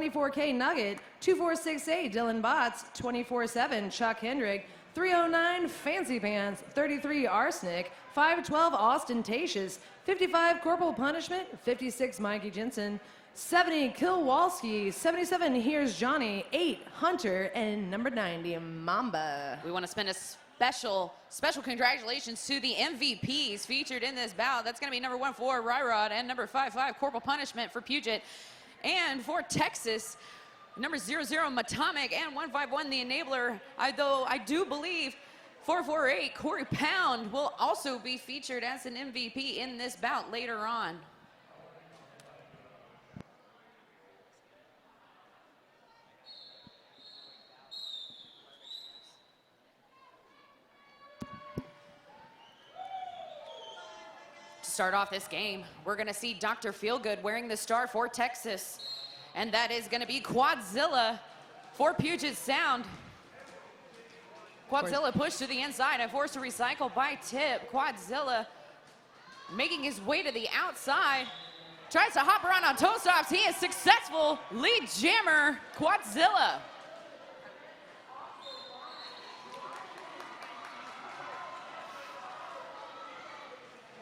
24K Nugget, 2468 Dylan Botts, 24-7 Chuck Hendrick, 309 Fancy Pants, 33 Arsenic, 512 Ostentatious, 55 Corporal Punishment, 56 Mikey Jensen, 70 Kilwalski, 77 Here's Johnny, 8 Hunter, and number 90 Mamba. We want to spend a special congratulations to the MVPs featured in this bout. That's going to be number 14 Ryrod and number 55 Corporal Punishment for Puget. And for Texas, number 00 Matomic and 151 the Enabler. Though I do believe 448 Corey Pound will also be featured as an MVP in this bout later on. To start off this game, we're going to see Dr. Feelgood wearing the star for Texas, and that is going to be Quadzilla for Puget Sound. Quadzilla pushed to the inside and forced to recycle by Tip. Quadzilla making his way to the outside, tries to hop around on toe stops. He is successful. Lead jammer Quadzilla.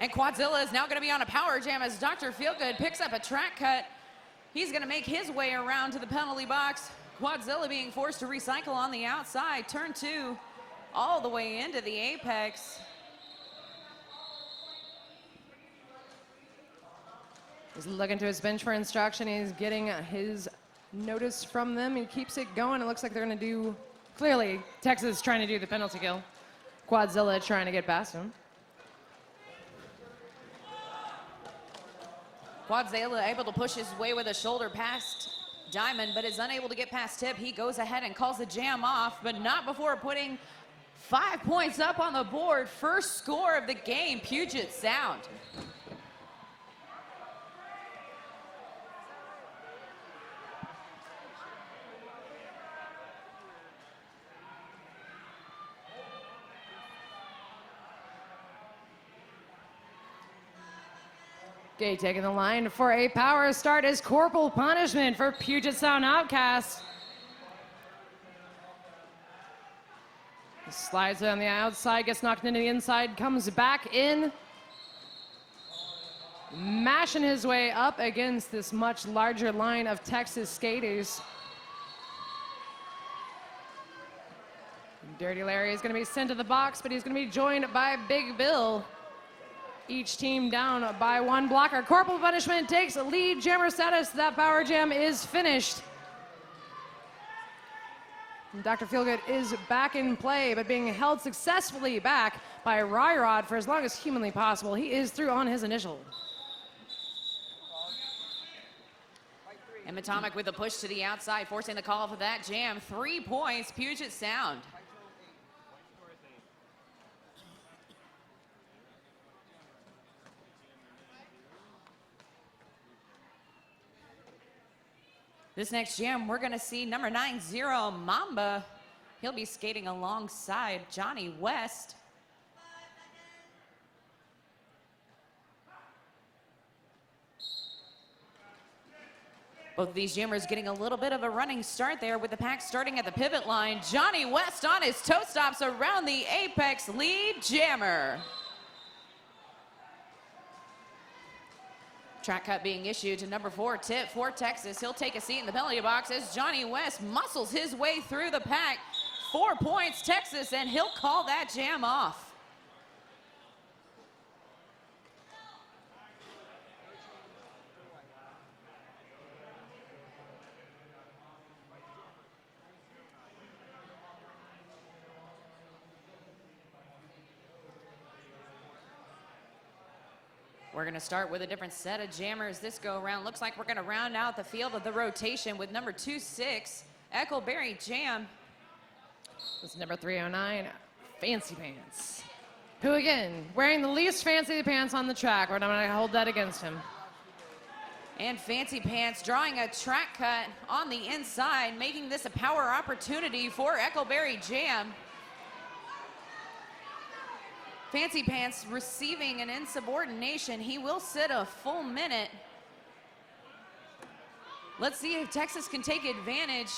And Quadzilla is now going to be on a power jam as Dr. Feelgood picks up a track cut. He's going to make his way around to the penalty box. Quadzilla being forced to recycle on the outside. Turn 2 all the way into the apex. He's looking to his bench for instruction. He's getting his notice from them. He keeps it going. It looks like they're going to do, clearly, Texas trying to do the penalty kill. Quadzilla trying to get past him. Quadzilla able to push his way with a shoulder past Diamond, but is unable to get past Tip. He goes ahead and calls the jam off, but not before putting 5 points up on the board. First score of the game, Puget Sound. Okay, taking the line for a power start is Corporal Punishment for Puget Sound Outcasts. Slides on the outside, gets knocked into the inside, comes back in. Mashing his way up against this much larger line of Texas skaters. Dirty Larry is going to be sent to the box, but he's going to be joined by Big Bill. Each team down by 1 blocker. Corporal Punishment takes lead jammer status. That power jam is finished. And Dr. Feelgood is back in play, but being held successfully back by Ryrod for as long as humanly possible. He is through on his initial. And Matomic with a push to the outside, forcing the call for that jam. 3 points, Puget Sound. This next jam, we're going to see number 90 Mamba. He'll be skating alongside Johnny West. Both of these jammers getting a little bit of a running start there with the pack starting at the pivot line. Johnny West on his toe stops around the apex, lead jammer. Track cut being issued to number 4, Tip for Texas. He'll take a seat in the penalty box as Johnny West muscles his way through the pack. 4 points, Texas, and he'll call that jam off. We're going to start with a different set of jammers this go around. Looks like we're going to round out the field of the rotation with number 26, Eckleberry Jam. This is number 309, Fancy Pants. Who again, wearing the least fancy pants on the track, but I'm going to hold that against him. And Fancy Pants drawing a track cut on the inside, making this a power opportunity for Eckleberry Jam. Fancy Pants receiving an insubordination. He will sit a full minute. Let's see if Texas can take advantage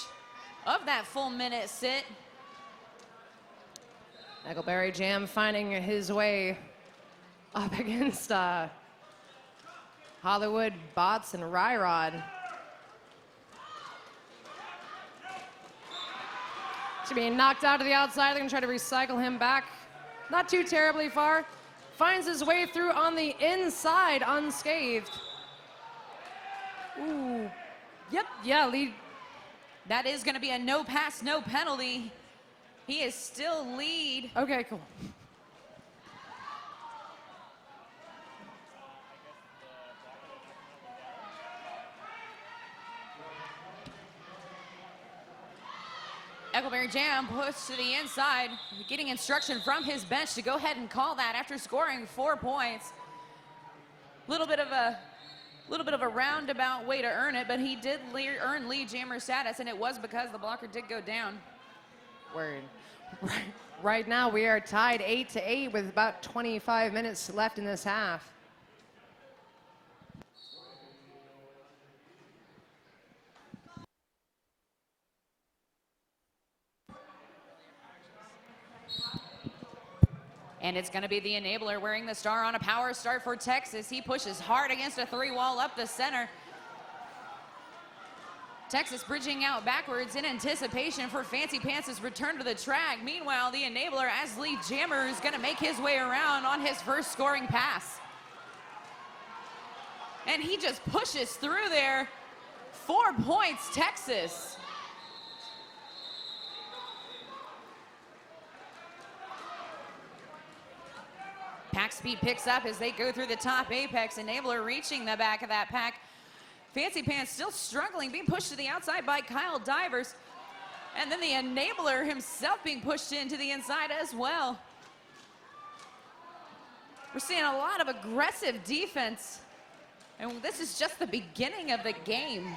of that full minute sit. Eggleberry Jam finding his way up against Hollywood, Bots, and Ryrod. He's being knocked out to the outside. They're going to try to recycle him back. Not too terribly far. Finds his way through on the inside unscathed. Ooh. Yep, yeah, lead. That is going to be a no pass, no penalty. He is still lead. Okay, cool. Eggleberry Jam pushed to the inside, getting instruction from his bench to go ahead and call that after scoring 4 points. Little bit of a roundabout way to earn it, but he did earn lead jammer status, and it was because the blocker did go down. Word. Right now we are tied 8-8 with about 25 minutes left in this half. And it's going to be the enabler wearing the star on a power start for Texas. He pushes hard against a 3-wall up the center. Texas bridging out backwards in anticipation for Fancy Pants' return to the track. Meanwhile, the enabler, as lead jammer, is going to make his way around on his first scoring pass. And he just pushes through there. 4 points, Texas. Pack speed picks up as they go through the top apex. Enabler reaching the back of that pack. Fancy Pants still struggling, being pushed to the outside by Kyle Divers. And then the enabler himself being pushed into the inside as well. We're seeing a lot of aggressive defense. And this is just the beginning of the game.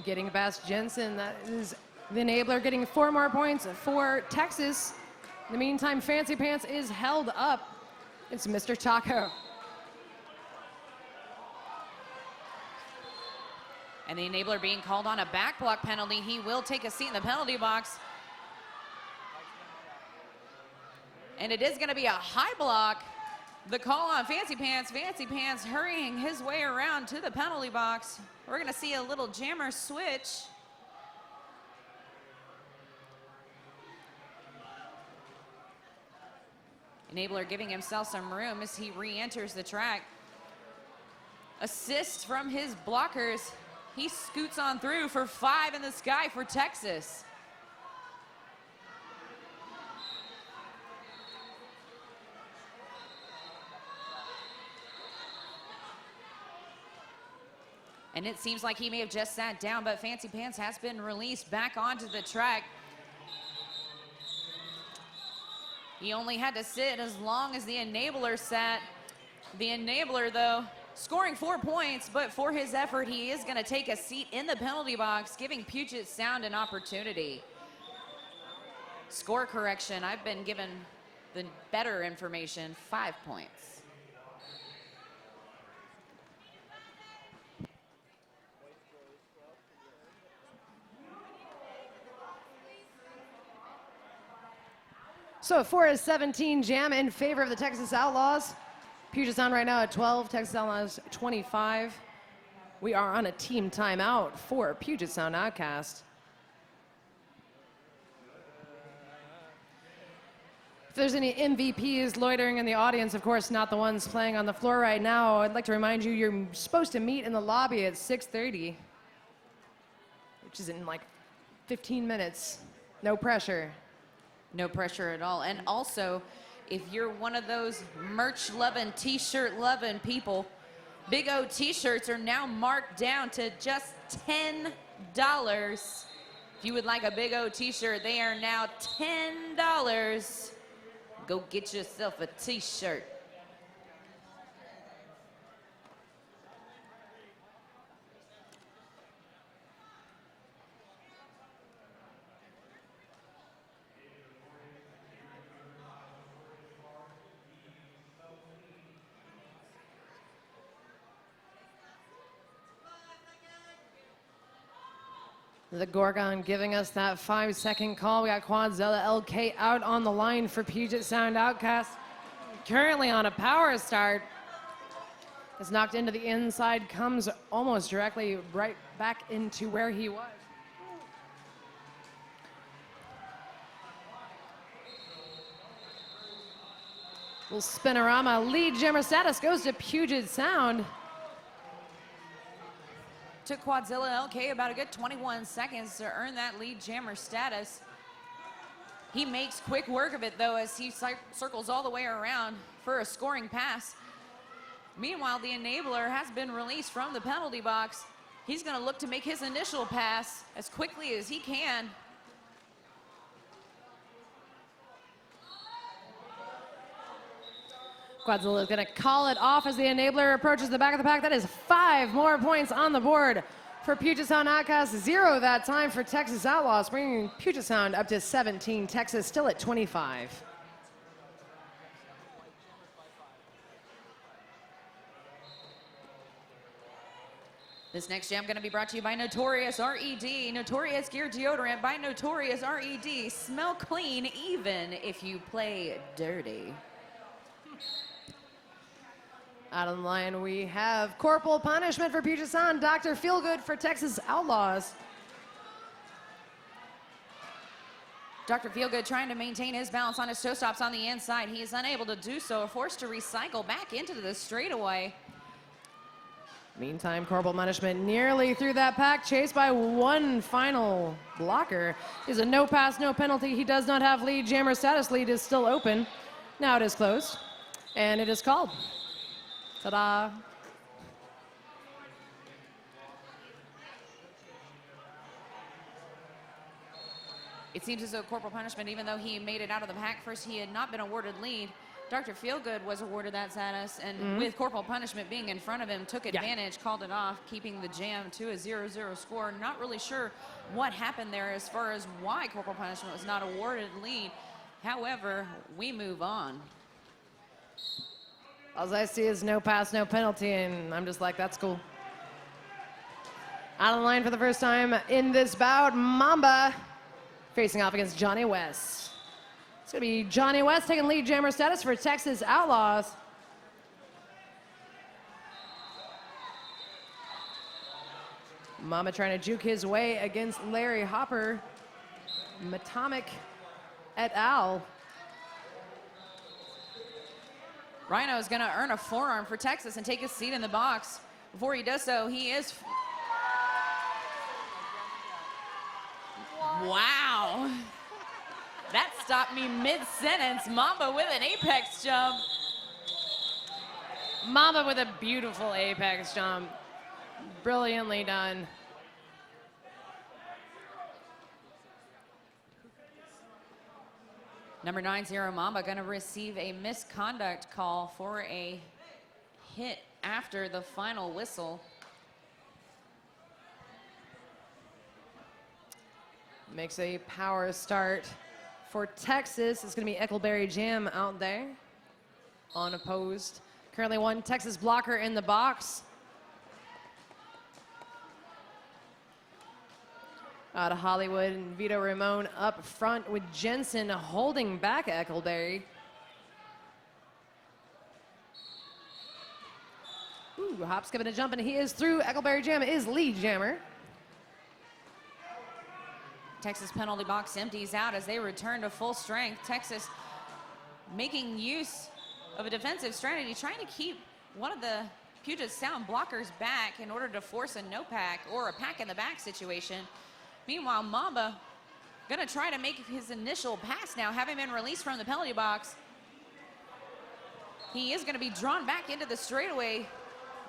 Getting past Jensen, that is the enabler getting 4 more points for Texas. In the meantime, Fancy Pants is held up. It's Mr. Taco. And the enabler being called on a back block penalty. He will take a seat in the penalty box. And it is going to be a high block. The call on Fancy Pants. Fancy Pants hurrying his way around to the penalty box. We're going to see a little jammer switch. Enabler giving himself some room as he re-enters the track. Assist from his blockers. He scoots on through for 5 in the sky for Texas. And it seems like he may have just sat down, but Fancy Pants has been released back onto the track. He only had to sit as long as the enabler sat. The enabler, though, scoring 4 points, but for his effort, he is going to take a seat in the penalty box, giving Puget Sound an opportunity. Score correction, I've been given the better information, 5 points. So 4-17 jam in favor of the Texas Outlaws. Puget Sound right now at 12, Texas Outlaws 25. We are on a team timeout for Puget Sound Outcast. If there's any MVPs loitering in the audience, of course, not the ones playing on the floor right now, I'd like to remind you you're supposed to meet in the lobby at 6:30, which is in like 15 minutes. No pressure. No pressure at all. And also, if you're one of those merch-loving, t-shirt-loving people, Big O t-shirts are now marked down to just $10. If you would like a Big O t-shirt, they are now $10. Go get yourself a t-shirt. The Gorgon giving us that 5-second call. We got Quadzilla LK out on the line for Puget Sound Outcasts. Currently on a power start. Is knocked into the inside, comes almost directly right back into where he was. Little spinorama. Lead jammer status goes to Puget Sound. Took Quadzilla LK about a good 21 seconds to earn that lead jammer status. He makes quick work of it, though, as he circles all the way around for a scoring pass. Meanwhile, the enabler has been released from the penalty box. He's going to look to make his initial pass as quickly as he can. Quadzilla is going to call it off as the enabler approaches the back of the pack. That is 5 more points on the board for Puget Sound Outcasts. 0 that time for Texas Outlaws, bringing Puget Sound up to 17. Texas still at 25. This next jam going to be brought to you by Notorious RED. Notorious Gear Deodorant by Notorious RED. Smell clean even if you play dirty. Out on the line, we have Corporal Punishment for Puget Sound, Dr. Feelgood for Texas Outlaws. Dr. Feelgood trying to maintain his balance on his toe stops on the inside. He is unable to do so, forced to recycle back into the straightaway. Meantime, Corporal Punishment nearly through that pack, chased by one final blocker. Is a no pass, no penalty. He does not have lead jammer status. Lead is still open. Now it is closed, and it is called. Ta-da. It seems as though Corporal Punishment, even though he made it out of the pack first, he had not been awarded lead. Dr. Feelgood was awarded that status, and with Corporal Punishment being in front of him, took advantage, called it off, keeping the jam to a 0-0 score. Not really sure what happened there as far as why Corporal Punishment was not awarded lead. However, we move on. All I see is no pass, no penalty, and I'm just like, that's cool. Out on the line for the first time in this bout, Mamba facing off against Johnny West. It's going to be Johnny West taking lead jammer status for Texas Outlaws. Mamba trying to juke his way against Larry Hopper. Matomic et al. Rhino is going to earn a forearm for Texas and take his seat in the box. Before he does so, he is... Wow. That stopped me mid-sentence. Mamba with an apex jump. Mamba with a beautiful apex jump. Brilliantly done. Number 90, Mamba, going to receive a misconduct call for a hit after the final whistle. Makes a power start for Texas. It's going to be Eckleberry Jam out there, unopposed. Currently one Texas blocker in the box. Out of Hollywood, and Vito Ramon up front with Jensen holding back Eckleberry. Ooh, hop, skipping a jump, and he is through. Eckleberry Jam is lead jammer. Texas penalty box empties out as they return to full strength. Texas making use of a defensive strategy, trying to keep one of the Puget Sound blockers back in order to force a no pack or a pack in the back situation. Meanwhile, Mamba gonna try to make his initial pass now, having been released from the penalty box. He is gonna be drawn back into the straightaway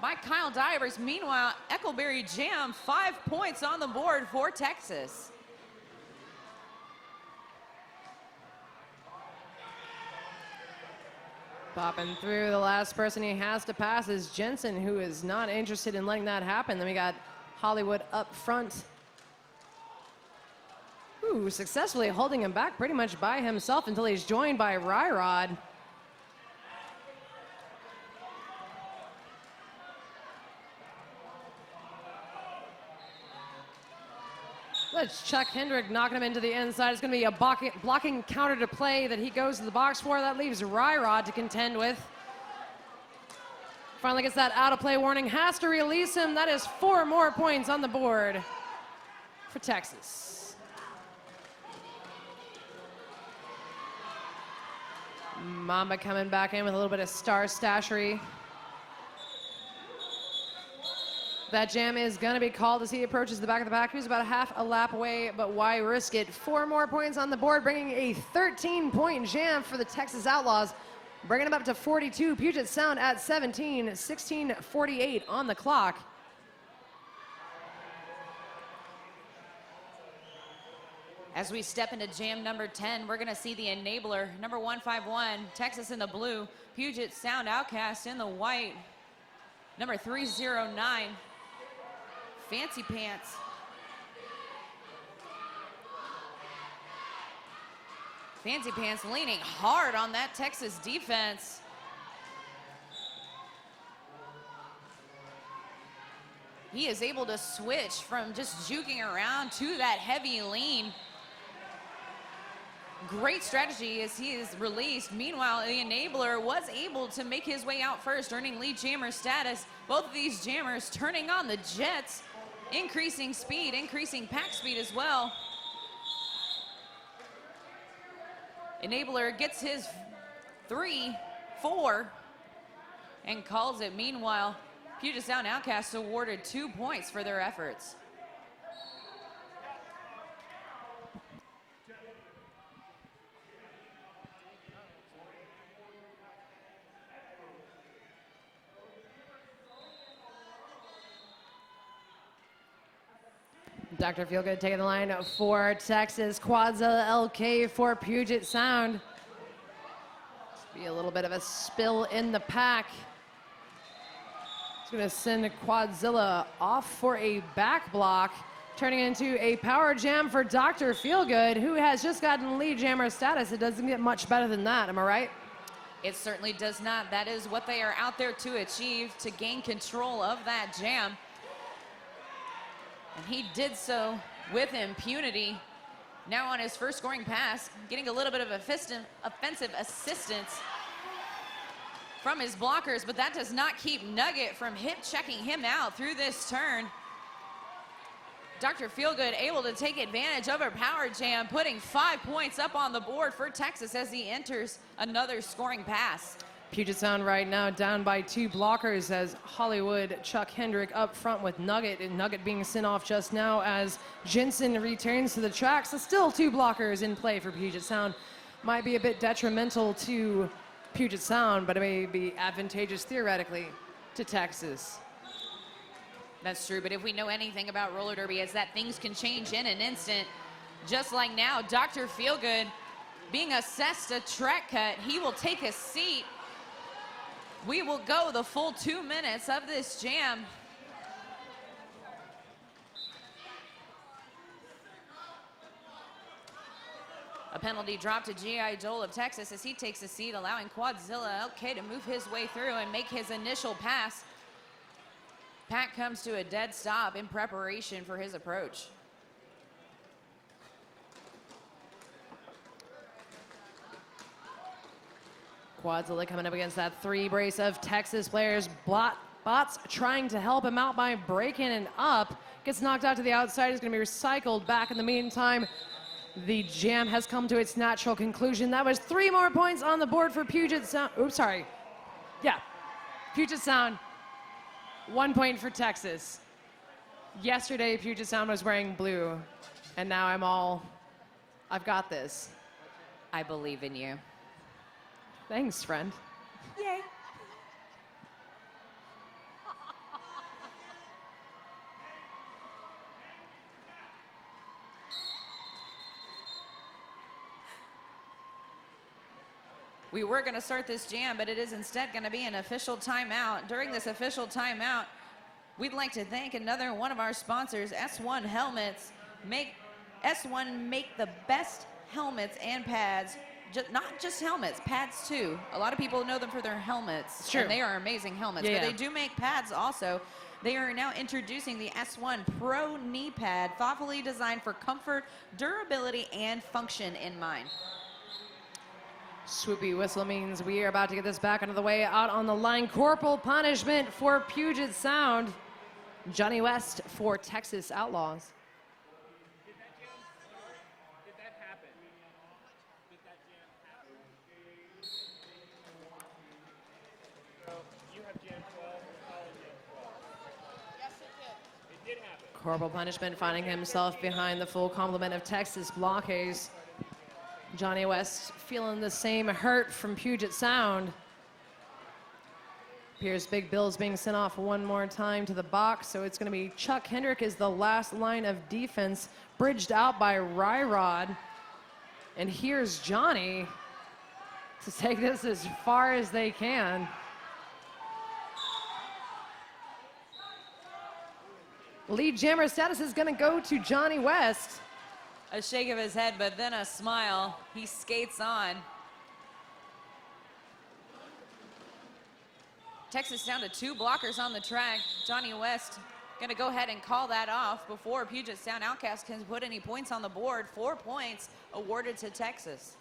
by Kyle Divers. Meanwhile, Eckleberry Jam, 5 points on the board for Texas. Popping through, the last person he has to pass is Jensen, who is not interested in letting that happen. Then we got Hollywood up front. Ooh, successfully holding him back pretty much by himself until he's joined by Ryrod. That's Chuck Hendrick knocking him into the inside. It's going to be a blocking counter to play that he goes to the box for. That leaves Ryrod to contend with. Finally gets that out of play warning. Has to release him. That is 4 more points on the board for Texas. Mamba coming back in with a little bit of star stashery. That jam is going to be called as he approaches the back of the pack. He's about half a lap away, but why risk it? 4 more points on the board, bringing a 13-point jam for the Texas Outlaws, bringing them up to 42. Puget Sound at 17, 16:48 on the clock. As we step into jam number 10, we're going to see the enabler, number 151, Texas in the blue, Puget Sound Outcast in the white, number 309, Fancy Pants. Fancy Pants leaning hard on that Texas defense. He is able to switch from just juking around to that heavy lean. Great strategy as he is released. Meanwhile, the enabler was able to make his way out first, earning lead jammer status. Both of these jammers turning on the jets, increasing speed, increasing pack speed as well. Enabler gets his 3, 4, and calls it. Meanwhile, Puget Sound Outcasts awarded 2 points for their efforts. Dr. Feelgood taking the line for Texas. Quadzilla LK for Puget Sound. Be a little bit of a spill in the pack. It's going to send Quadzilla off for a back block, turning into a power jam for Dr. Feelgood, who has just gotten lead jammer status. It doesn't get much better than that, am I right? It certainly does not. That is what they are out there to achieve, to gain control of that jam. And he did so with impunity. Now on his first scoring pass, getting a little bit of offensive assistance from his blockers, but that does not keep Nugget from hip checking him out through this turn. Dr. Feelgood able to take advantage of a power jam, putting 5 points up on the board for Texas as he enters another scoring pass. Puget Sound right now down by 2 blockers as Hollywood Chuck Hendrick up front with Nugget, and Nugget being sent off just now as Jensen returns to the track. So still 2 blockers in play for Puget Sound. Might be a bit detrimental to Puget Sound, but it may be advantageous theoretically to Texas. That's true, but if we know anything about roller derby, it's that things can change in an instant. Just like now, Dr. Feelgood being assessed a track cut. He will take a seat. We will go the full 2 minutes of this jam. A penalty drop to G.I. Joel of Texas as he takes a seat, allowing Quadzilla LK to move his way through and make his initial pass. Pat comes to a dead stop in preparation for his approach. Quadzilla coming up against that 3 brace of Texas players. Bots trying to help him out by breaking it up. Gets knocked out to the outside. He's going to be recycled back. In the meantime, the jam has come to its natural conclusion. That was 3 more points on the board for Puget Sound. Oops, sorry. Yeah, Puget Sound. 1 point for Texas. Yesterday, Puget Sound was wearing blue, and now I've got this. I believe in you. Thanks, friend. Yay. We were going to start this jam, but it is instead going to be an official timeout. During this official timeout, we'd like to thank another one of our sponsors, S1 Helmets. S1 make the best helmets and pads. Not just helmets, pads too. A lot of people know them for their helmets. Sure. And they are amazing helmets. Yeah, but yeah. they do make pads also. They are now introducing the S1 Pro knee pad, thoughtfully designed for comfort, durability, and function in mind. Swoopy whistle means we are about to get this back onto the way. Out on the line, corporal punishment for Puget Sound. Johnny West for Texas Outlaws. Did that jam start? Did that happen? Did that jam happen? So you have jam 12, Colin jam 12. Yes, it did. It did happen. Corporal punishment finding himself behind the full complement of Texas blockades. Johnny West feeling the same hurt from Puget Sound. Here's Big Bill's being sent off one more time to the box, so it's going to be Chuck Hendrick is the last line of defense, bridged out by Ryrod. And here's Johnny to take this as far as they can. Lead jammer status is going to go to Johnny West. A shake of his head, but then a smile. He skates on. Texas down to 2 blockers on the track. Johnny West going to go ahead and call that off before Puget Sound Outcasts can put any points on the board. 4 points awarded to Texas.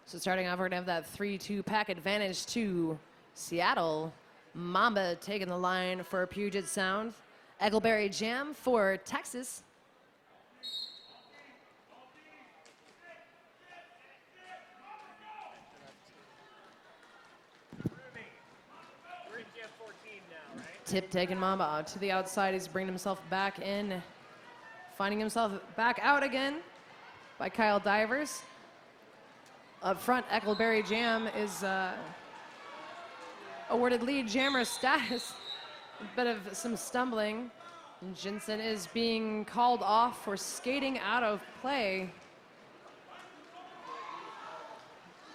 So starting off, we're going to have that 3-2 pack advantage to Seattle. Mamba taking the line for Puget Sound. Eggleberry Jam for Texas. We're in jam 14 now, right? Tip taking Mamba out to the outside. He's bringing himself back in. Finding himself back out again by Kyle Divers. Up front, Eckleberry Jam is awarded lead jammer status. A bit of some stumbling. And Jensen is being called off for skating out of play.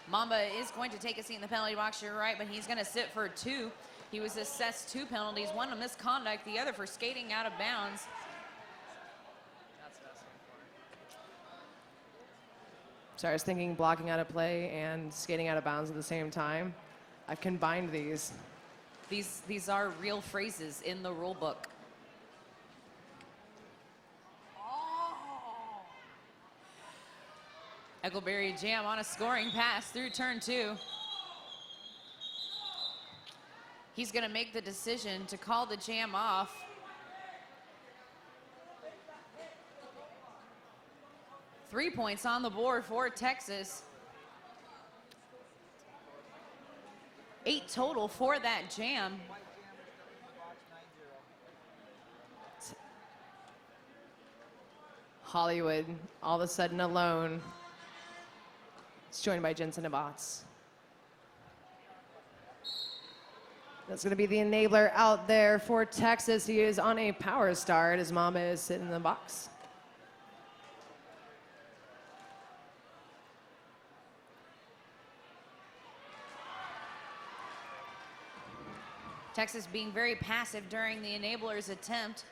Mamba is going to take a seat in the penalty box, you're right, but he's going to sit for 2. He was assessed 2 penalties, one a misconduct, the other for skating out of bounds. So I was thinking blocking out of play and skating out of bounds at the same time. I've combined these. These are real phrases in the rule book. Eggleberry Jam on a scoring pass through turn 2. He's going to make the decision to call the jam off. Three points on the board for Texas. 8 total for that jam. Hollywood, all of a sudden alone. It's joined by Jensen Abbats. That's going to be the enabler out there for Texas. He is on a power start as Mamba is sitting in the box. Texas being very passive during the enabler's attempt.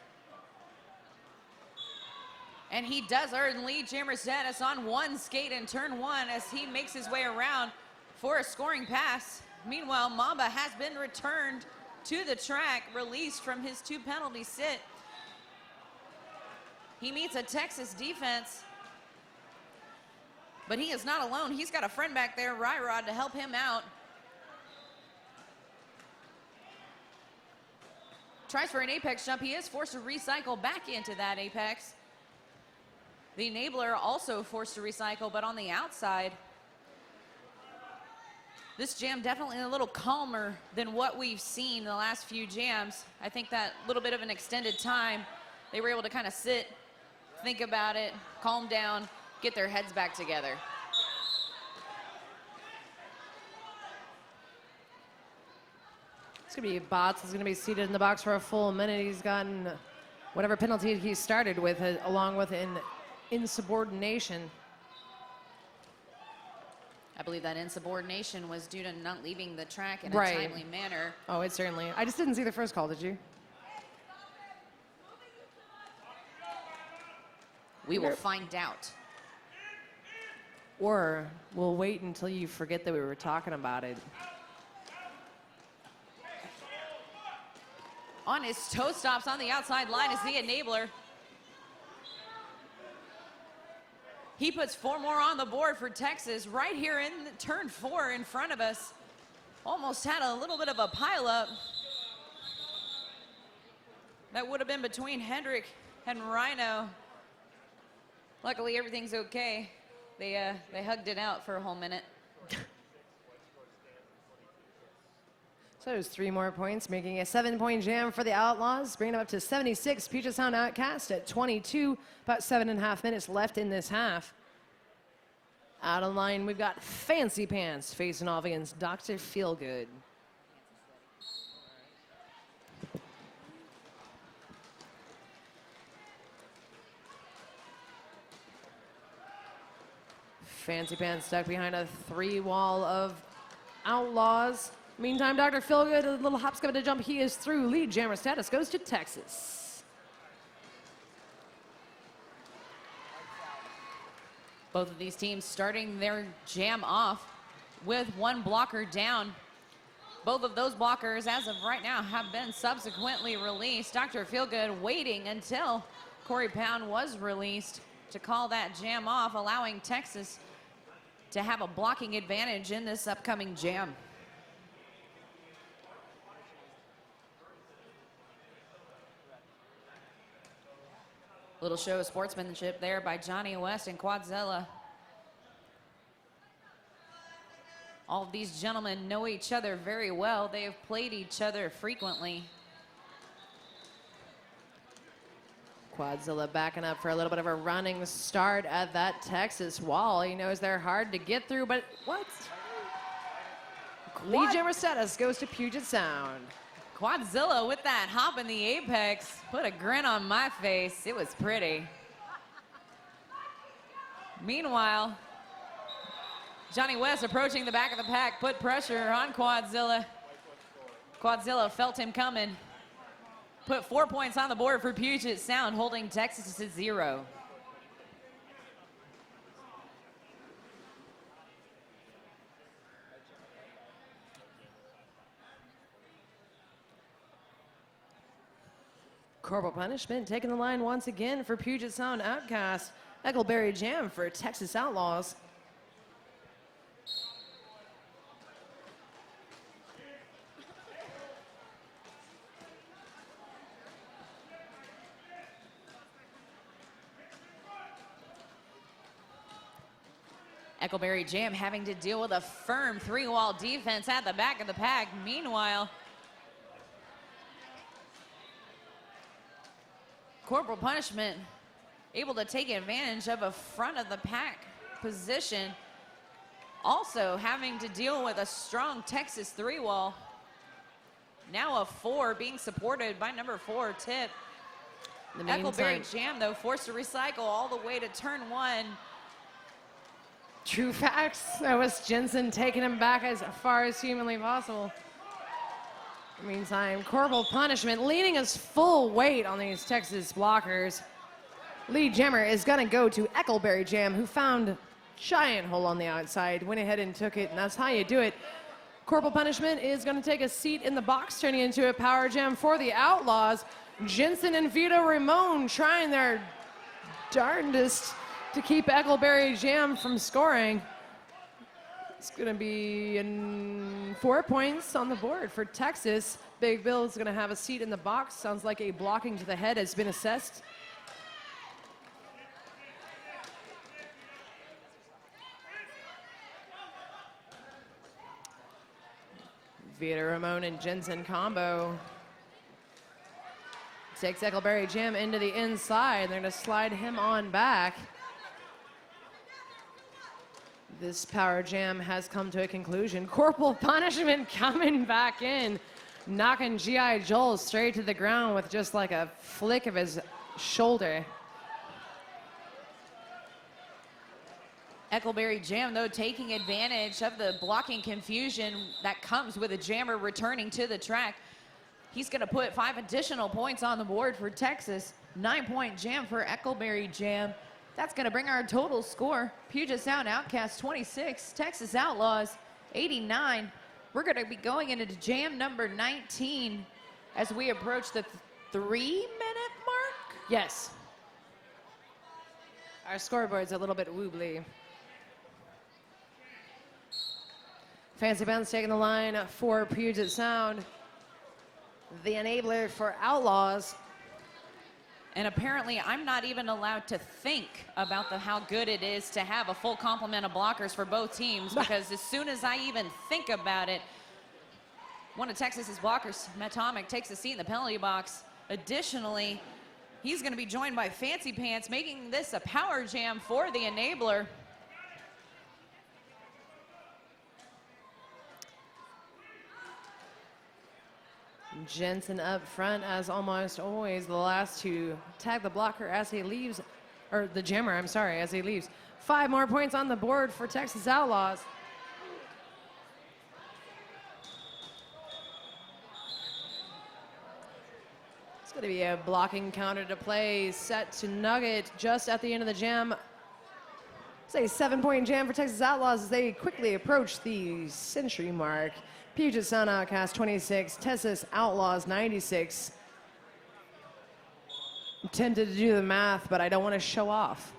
And he does earn lead jammer status on 1 skate in turn 1 as he makes his way around for a scoring pass. Meanwhile, Mamba has been returned to the track, released from his 2 penalty sit. He meets a Texas defense, but he is not alone. He's got a friend back there, Ryrod, to help him out. Tries for an apex jump. He is forced to recycle back into that apex. The enabler also forced to recycle, but on the outside. This jam definitely a little calmer than what we've seen the last few jams. I think that little bit of an extended time, they were able to kind of sit, think about it, calm down, get their heads back together. It's going to be Bots. He's going to be seated in the box for a full minute. He's gotten whatever penalty he started with, along with an insubordination. I believe that insubordination was due to not leaving the track in a Right. timely manner. Oh, it certainly. I just didn't see the first call, did you? We will find out. Or we'll wait until you forget that we were talking about it. On his toe stops on the outside line is the enabler. He puts 4 more on the board for Texas right here in turn 4 in front of us. Almost had a little bit of a pileup. That would have been between Hendrick and Rhino. Luckily, everything's okay. They hugged it out for a whole minute. So there's 3 more points, making a 7-point jam for the Outlaws, bringing them up to 76. Puget Sound Outcast at 22, about 7.5 minutes left in this half. Out of line, we've got Fancy Pants facing off against Dr. Feelgood. Fancy Pants stuck behind a 3-wall of Outlaws. Meantime, Dr. Feelgood, a little hop, skip, and a jump. He is through. Lead jammer status goes to Texas. Both of these teams starting their jam off with 1 blocker down. Both of those blockers, as of right now, have been subsequently released. Dr. Feelgood waiting until Corey Pound was released to call that jam off, allowing Texas to have a blocking advantage in this upcoming jam. Little show of sportsmanship there by Johnny West and Quadzilla. All of these gentlemen know each other very well. They have played each other frequently. Quadzilla backing up for a little bit of a running start at that Texas wall. He knows they're hard to get through, but what? Lead jammer status goes to Puget Sound. Quadzilla with that hop in the apex put a grin on my face. It was pretty. Meanwhile, Johnny West approaching the back of the pack, put pressure on Quadzilla. Quadzilla felt him coming. Put 4 points on the board for Puget Sound, holding Texas to 0. Corporal punishment taking the line once again for Puget Sound Outcast. Eckleberry jam for Texas Outlaws. Eckleberry Jam having to deal with a firm 3-wall defense at the back of the pack. Meanwhile, Corporal Punishment able to take advantage of a front of the pack position. Also having to deal with a strong Texas 3-wall. Now a 4 being supported by number 4, Tip. Eckleberry Jam, though, forced to recycle all the way to turn 1. True facts. That was Jensen taking him back as far as humanly possible. Meantime, Corporal Punishment leaning his full weight on these Texas blockers. Lead jammer is going to go to Eckleberry Jam, who found a giant hole on the outside, went ahead and took it, and that's how you do it. Corporal Punishment is going to take a seat in the box, turning into a power jam for the Outlaws. Jensen and Vito Ramon trying their darndest to keep Eckleberry Jam from scoring. It's going to be 4 points on the board for Texas. Big Bill is going to have a seat in the box. Sounds like a blocking to the head has been assessed. Vito Ramon and Jensen combo takes Eckleberry Jam into the inside. They're going to slide him on back. This power jam has come to a conclusion. Corporal Punishment coming back in, knocking G.I. Joel straight to the ground with just like a flick of his shoulder. Eckleberry Jam, though, taking advantage of the blocking confusion that comes with a jammer returning to the track. He's going to put 5 additional points on the board for Texas. 9-point jam for Eckleberry Jam. That's going to bring our total score. Puget Sound Outcasts 26, Texas Outlaws 89. We're going to be going into jam number 19 as we approach the 3-minute mark. Yes. Our scoreboard's a little bit wobbly. Fancy Pants taking the line for Puget Sound. The enabler for Outlaws. And apparently, I'm not even allowed to think about how good it is to have a full complement of blockers for both teams, because as soon as I even think about it, one of Texas's blockers, Matomic, takes a seat in the penalty box. Additionally, he's going to be joined by Fancy Pants, making this a power jam for the enabler. Jensen up front, as almost always, the last to tag the blocker as he leaves, or the jammer, I'm sorry, as he leaves. 5 more points on the board for Texas Outlaws. It's going to be a blocking counter to play, set to Nugget just at the end of the jam. Say 7-point jam for Texas Outlaws as they quickly approach the century mark. Puget Sound Outcast 26, Texas Outlaws 96. I'm tempted to do the math, but I don't want to show off.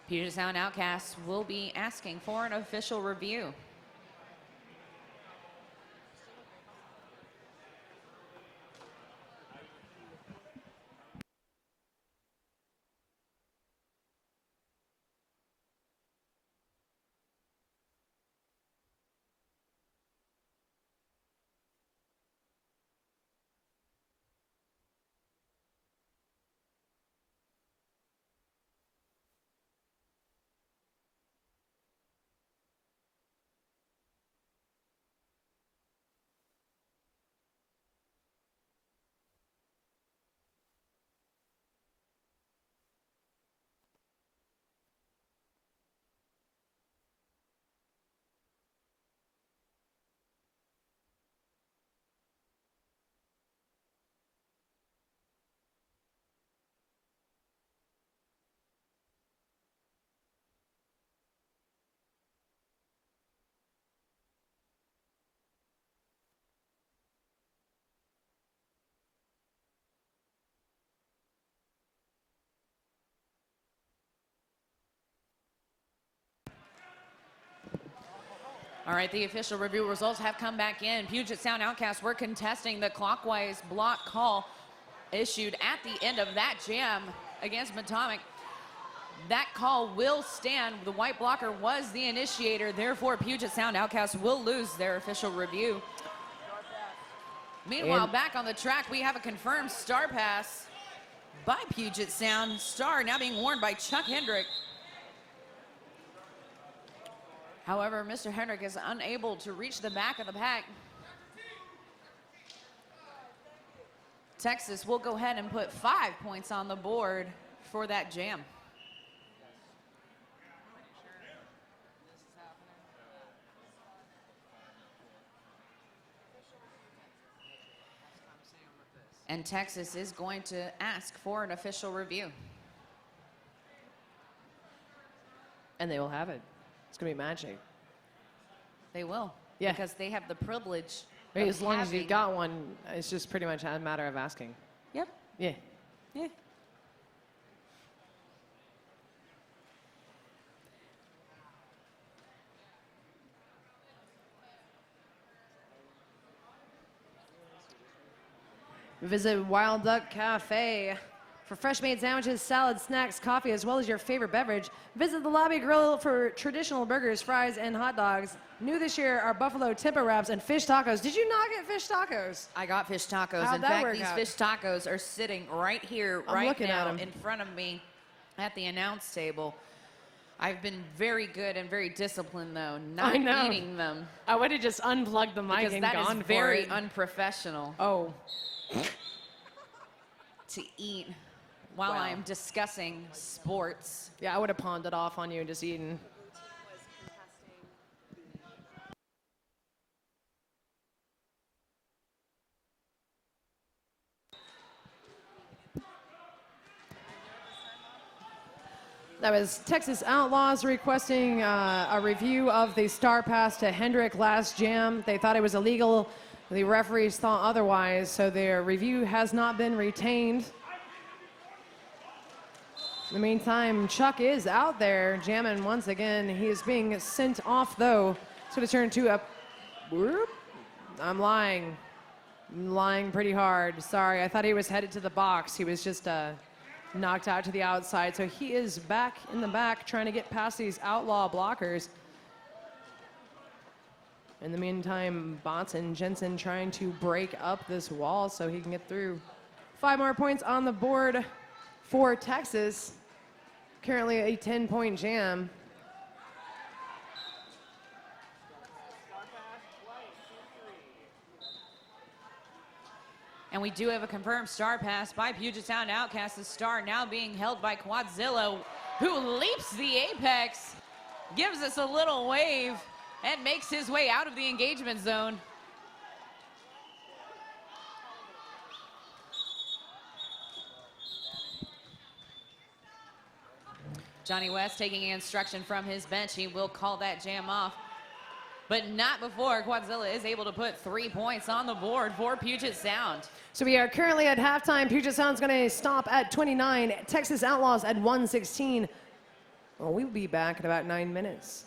Puget Sound Outcasts will be asking for an official review. All right, the official review results have come back in. Puget Sound Outcasts were contesting the clockwise block call issued at the end of that jam against Matomic. That call will stand. The white blocker was the initiator. Therefore, Puget Sound Outcasts will lose their official review. Meanwhile, back on the track, we have a confirmed star pass by Puget Sound. Star now being worn by Chuck Hendrick. However, Mr. Hendrick is unable to reach the back of the pack. Texas will go ahead and put 5 points on the board for that jam. And Texas is going to ask for an official review. And they will have it. It's going to be magic. They will. Yeah. Because they have the privilege. As long as you've got one, it's just pretty much a matter of asking. Yep. Yeah. Yeah. Visit Wild Duck Cafe for fresh made sandwiches, salads, snacks, coffee, as well as your favorite beverage. Visit the Lobby Grill for traditional burgers, fries, and hot dogs. New this year are buffalo tempeh wraps and fish tacos. Did you not get fish tacos? I got fish tacos. How'd In that fact, work these out? fish tacos are sitting right here, I'm right looking at now, 'em. in front of me at the announce table. I've been very good and very disciplined, though, not I know. eating them. I would have just unplugged the mic Because and that is gone for very it. unprofessional Oh, to eat while Wow. I'm discussing sports. yeah, I would have pawned it off on you and just eaten. That was Texas Outlaws requesting a review of the star pass to Hendrick last jam. They thought it was illegal. The referees thought otherwise, so their review has not been retained. In the meantime, Chuck is out there jamming once again. He is being sent off, though. It's going to turn to a... Whoop. I'm lying. I'm lying pretty hard. Sorry, I thought he was headed to the box. He was just knocked out to the outside. So he is back in the back trying to get past these outlaw blockers. In the meantime, Bots and Jensen trying to break up this wall so he can get through. 5 more points on the board for Texas. Currently a 10-point jam. And we do have a confirmed star pass by Puget Sound Outcasts. The star now being held by Quadzilla, who leaps the apex, gives us a little wave, and makes his way out of the engagement zone. Johnny West taking instruction from his bench. He will call that jam off, but not before Quadzilla is able to put 3 points on the board for Puget Sound. So we are currently at halftime. Puget Sound's going to stop at 29. Texas Outlaws at 116. Well, we'll be back in about 9 minutes.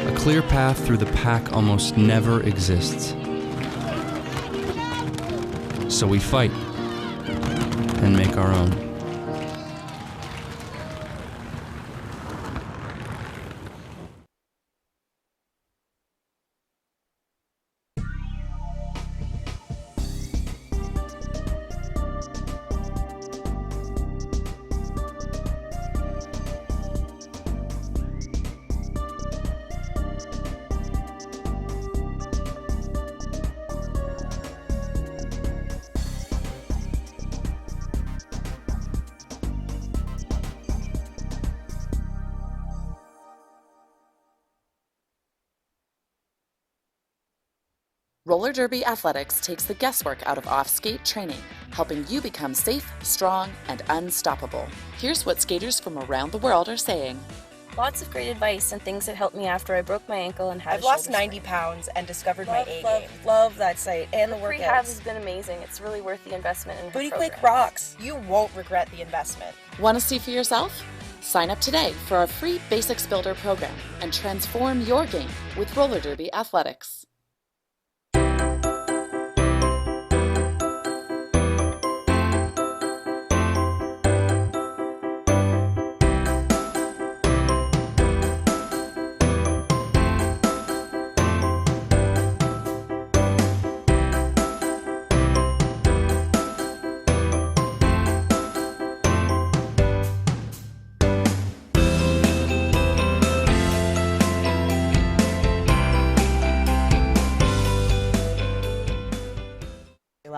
A clear path through the pack almost never exists. So we fight and make our own. Roller Derby Athletics takes the guesswork out of off-skate training, helping you become safe, strong, and unstoppable. Here's what skaters from around the world are saying. Lots of great advice and things that helped me after I broke my ankle and had I've lost 90 pounds and discovered my A game. Love that site and the rehab workouts. has been amazing. It's really worth the investment in her Booty Quake programs. rocks. You won't regret the investment. Want to see for yourself? Sign up today for our free Basics Builder program and transform your game with Roller Derby Athletics.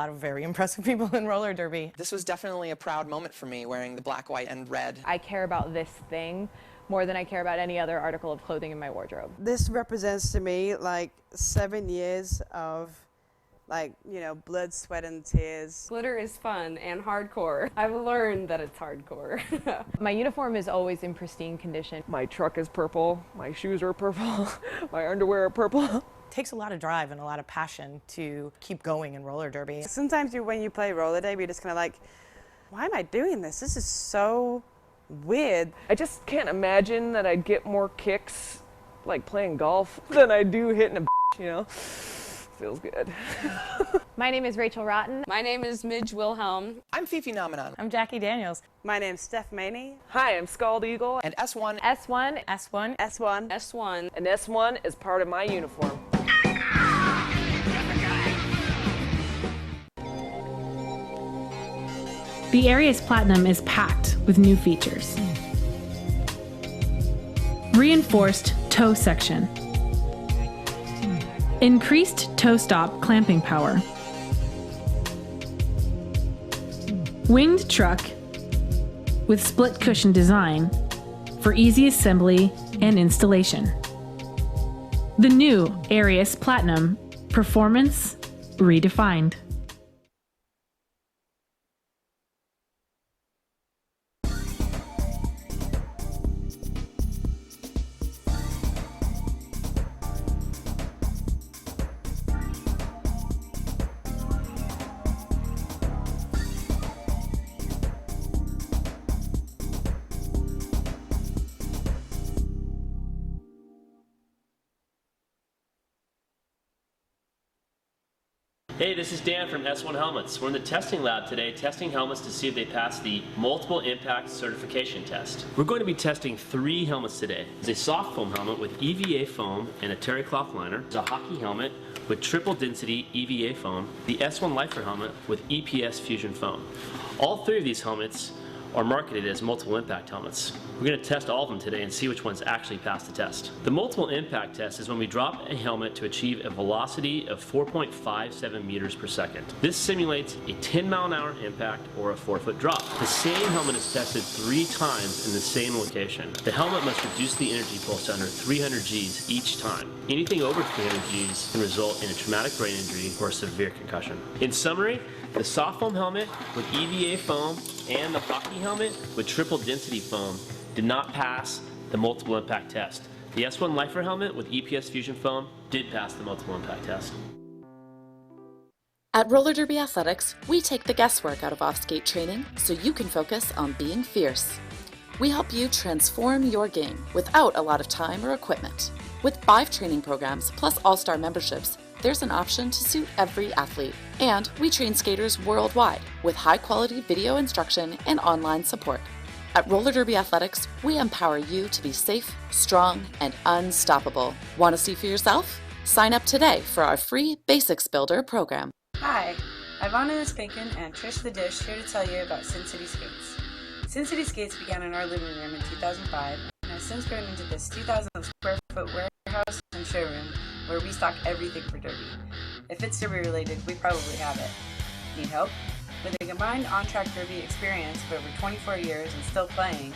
lot of very impressive people in roller derby. This was definitely a proud moment for me, wearing the black, white, and red. I care about this thing more than I care about any other article of clothing in my wardrobe. This represents to me like 7 years of blood, sweat, and tears. Glitter is fun and hardcore. I've learned that it's hardcore. My uniform is always in pristine condition. My truck is purple, my shoes are purple, my underwear are purple. It takes a lot of drive and a lot of passion to keep going in roller derby. Sometimes when you play roller derby, you're just kind of like, why am I doing this? This is so weird. I just can't imagine that I'd get more kicks like playing golf than I do hitting a Feels good. My name is Rachel Rotten. My name is Midge Wilhelm. I'm Fifi Nomenon. I'm Jackie Daniels. My name's Steph Maney. Hi, I'm Scald Eagle. And S1. S1. S1. S1. S1. And S1 is part of my uniform. The Arius Platinum is packed with new features. Reinforced toe section. Increased toe stop clamping power. Winged truck with split cushion design for easy assembly and installation. The new Arius Platinum, performance redefined. Hey, this is Dan from S1 Helmets. We're in the testing lab today testing helmets to see if they pass the multiple impact certification test. We're going to be testing 3 helmets today. There's a soft foam helmet with EVA foam and a terry cloth liner. There's a hockey helmet with triple density EVA foam. The S1 Lifer helmet with EPS fusion foam. All 3 of these helmets are marketed as multiple impact helmets. We're going to test all of them today and see which ones actually pass the test. The multiple impact test is when we drop a helmet to achieve a velocity of 4.57 meters per second. This simulates a 10-mile-an-hour impact or a 4-foot drop. The same helmet is tested 3 times in the same location. The helmet must reduce the energy pulse to under 300 Gs each time. Anything over 300 Gs can result in a traumatic brain injury or a severe concussion. In summary, the soft foam helmet with EVA foam and the hockey helmet with triple density foam did not pass the multiple impact test. The S1 Lifer helmet with EPS fusion foam did pass the multiple impact test. At Roller Derby Athletics, we take the guesswork out of off-skate training so you can focus on being fierce. We help you transform your game without a lot of time or equipment. With 5 training programs plus all-star memberships, there's an option to suit every athlete. And we train skaters worldwide with high-quality video instruction and online support. At Roller Derby Athletics, we empower you to be safe, strong, and unstoppable. Want to see for yourself? Sign up today for our free Basics Builder program. Hi, Ivana Nispankin and Trish the Dish here to tell you about Sin City Skates. Sin City Skates began in our living room in 2005 and has since grown into this 2,000 square foot warehouse and showroom where we stock everything for derby. If it's derby related, we probably have it. Need help? With a combined on-track derby experience of over 24 years and still playing,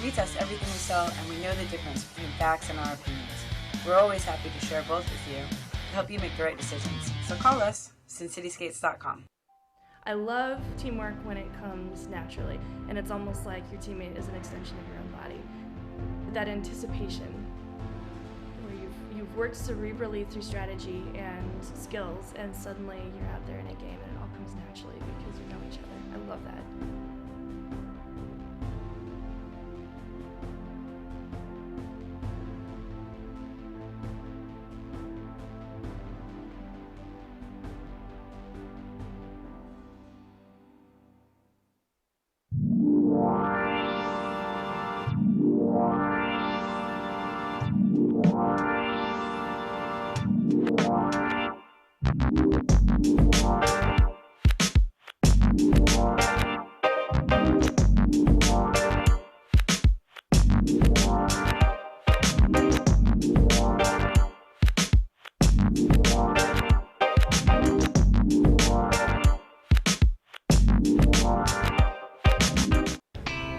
we test everything we sell and we know the difference between facts and our opinions. We're always happy to share both with you to help you make the right decisions. So call us, SinCitySkates.com. I love teamwork when it comes naturally, and it's almost like your teammate is an extension of your own body. That anticipation, where you've worked cerebrally through strategy and skills, and suddenly you're out there in a game and it all comes naturally because you know each other. I love that.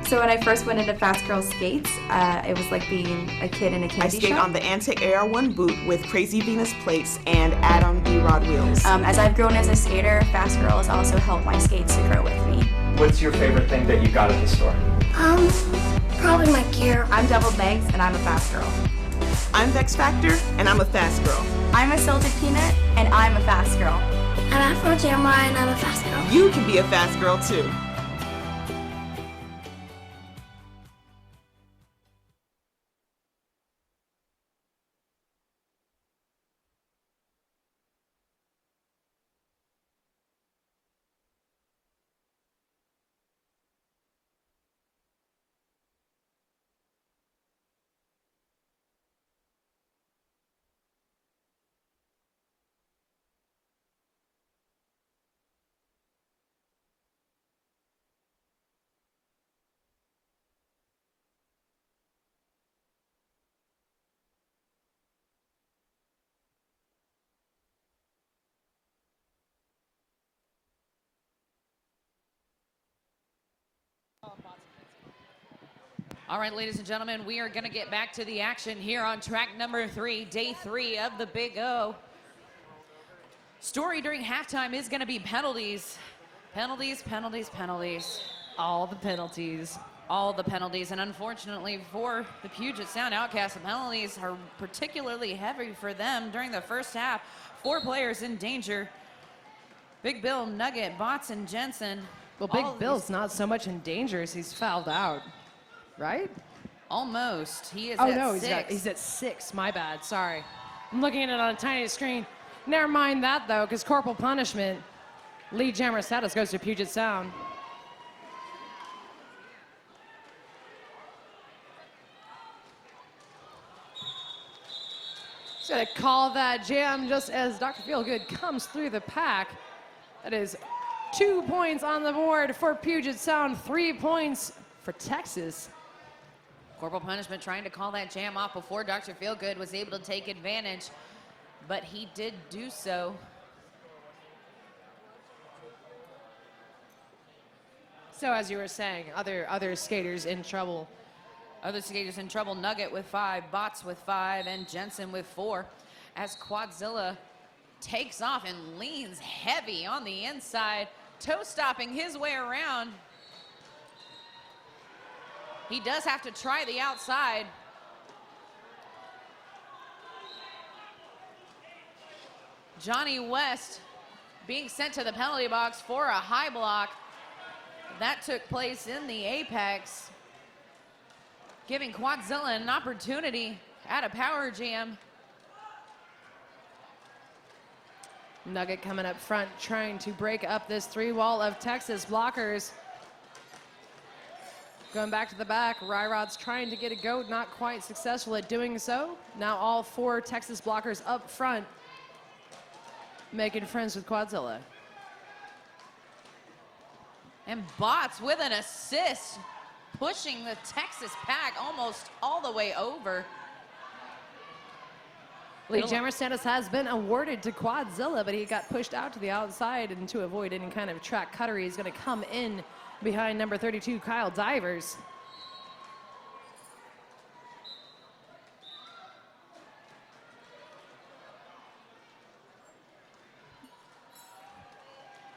So when I first went into Fast Girl Skates, it was like being a kid in a candy I skate shop. on the Antic AR1 boot with Crazy Venus plates and add-on B-Rod wheels. As I've grown as a skater, Fast Girl has also helped my skates to grow with me. What's your favorite thing that you got at the store? Probably my gear. I'm Double Banks, and I'm a Fast Girl. I'm Vex Factor, and I'm a Fast Girl. I'm a Salted Peanut, and I'm a Fast Girl. I'm Afro Jamra, and I'm a Fast Girl. You can be a Fast Girl too. All right, ladies and gentlemen, we are going to get back to the action here on track number 3, day 3 of the Big O. Story during halftime is going to be penalties. Penalties, penalties, penalties. All the penalties. All the penalties, and unfortunately for the Puget Sound Outcasts, the penalties are particularly heavy for them during the first half. 4 players in danger. Big Bill, Nugget, Bots, and Jensen. Well, Big Bill's not so much in danger as he's fouled out, right? Almost. He is oh, at no, 6. he's at 6. My bad. Sorry. I'm looking at it on a tiny screen. Never mind that, though, because corporal punishment, lead jammer status goes to Puget Sound. He's going to call that jam just as Dr. Feelgood comes through the pack. That is 2 points on the board for Puget Sound, 3 points for Texas. Corporal punishment trying to call that jam off before Dr. Feelgood was able to take advantage, but he did do so. So as you were saying, other skaters in trouble. Other skaters in trouble. Nugget with 5, Bots with 5, and Jensen with 4. As Quadzilla takes off and leans heavy on the inside, toe stopping his way around. He does have to try the outside. Johnny West being sent to the penalty box for a high block. That took place in the apex, giving Quadzilla an opportunity at a power jam. Nugget coming up front, trying to break up this 3-wall of Texas blockers. Going back to the back, Ryrod's trying to get a goat, not quite successful at doing so. Now all 4 Texas blockers up front, making friends with Quadzilla. And Bots with an assist, pushing the Texas pack almost all the way over. Lead jammer status has been awarded to Quadzilla, but he got pushed out to the outside, and to avoid any kind of track cuttery, he's going to come in behind number 32, Kyle Divers.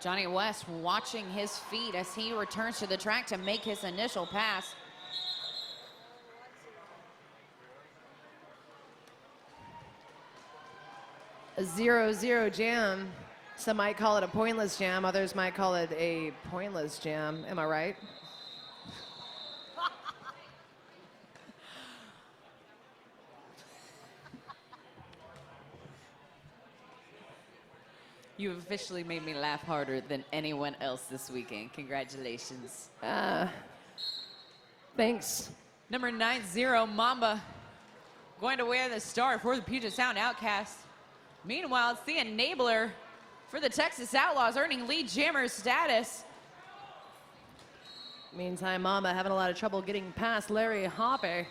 Johnny West watching his feet as he returns to the track to make his initial pass. A 0-0 jam. Some might call it a pointless jam, others might call it a pointless jam. Am I right? You have officially made me laugh harder than anyone else this weekend. Congratulations. Thanks. Number 90, Mamba, going to wear the star for the Puget Sound Outcasts. Meanwhile, it's the enabler for the Texas Outlaws, earning lead jammer status. Meantime, Mamba having a lot of trouble getting past Larry Hopper.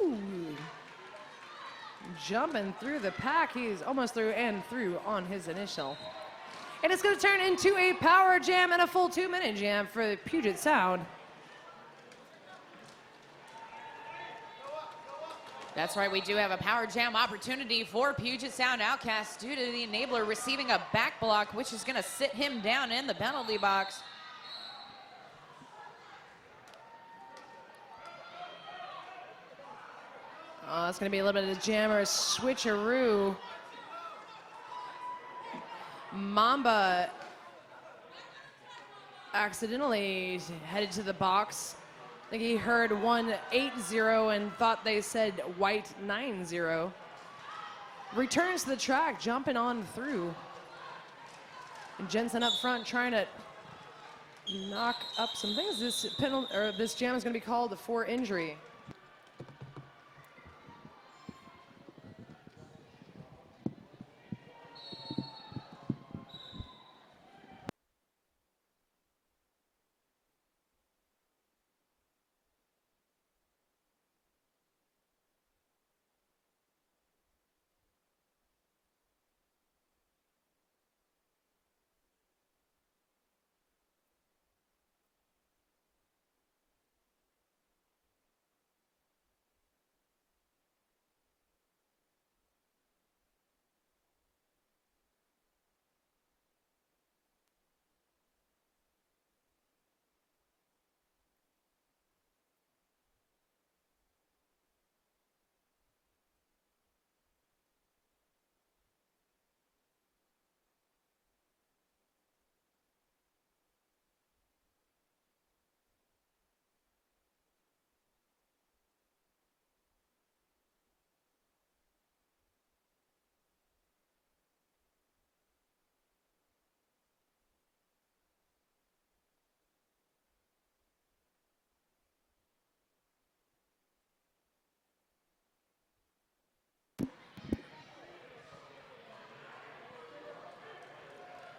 Ooh. Jumping through the pack. He's almost through and through on his initial. And it's going to turn into a power jam and a full 2-minute jam for Puget Sound. That's right, we do have a power jam opportunity for Puget Sound Outcasts due to the enabler receiving a back block, which is going to sit him down in the penalty box. Oh, it's going to be a little bit of a jammer switcheroo. Mamba accidentally headed to the box. I think he heard 180 and thought they said white 90. Returns to the track, jumping on through. And Jensen up front trying to knock up some things. This jam is going to be called for injury.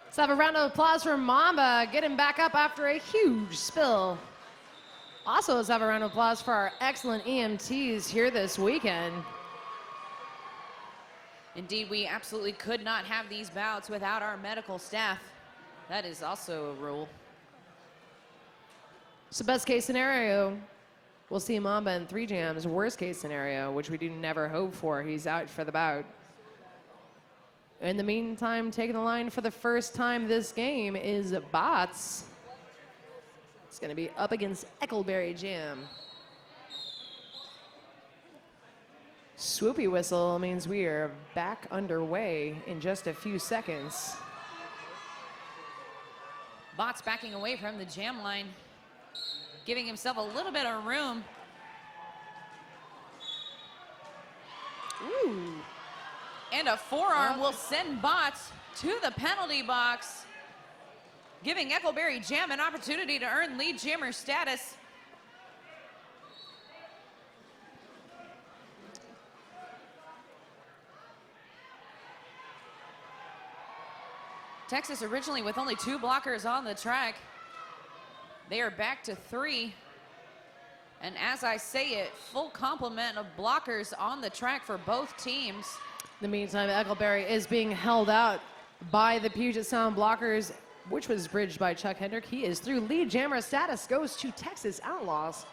Let's have a round of applause for Mamba getting back up after a huge spill. Also, let's have a round of applause for our excellent EMTs here this weekend. Indeed, we absolutely could not have these bouts without our medical staff. That is also a rule. So best case scenario, we'll see Mamba in 3 jams. Worst case scenario, which we do never hope for, he's out for the bout. In the meantime, taking the line for the first time this game is Bots. It's going to be up against Eckleberry Jam. Swoopy whistle means we are back underway in just a few seconds. Bots backing away from the jam line, giving himself a little bit of room. Ooh. And a forearm will send Bots to the penalty box, giving Eckleberry Jam an opportunity to earn lead jammer status. Texas originally with only 2 blockers on the track. They are back to 3. And as I say it, full complement of blockers on the track for both teams. In the meantime, Eckleberry is being held out by the Puget Sound blockers, which was bridged by Chuck Hendrick. He is through. Lead jammer status goes to Texas Outlaws.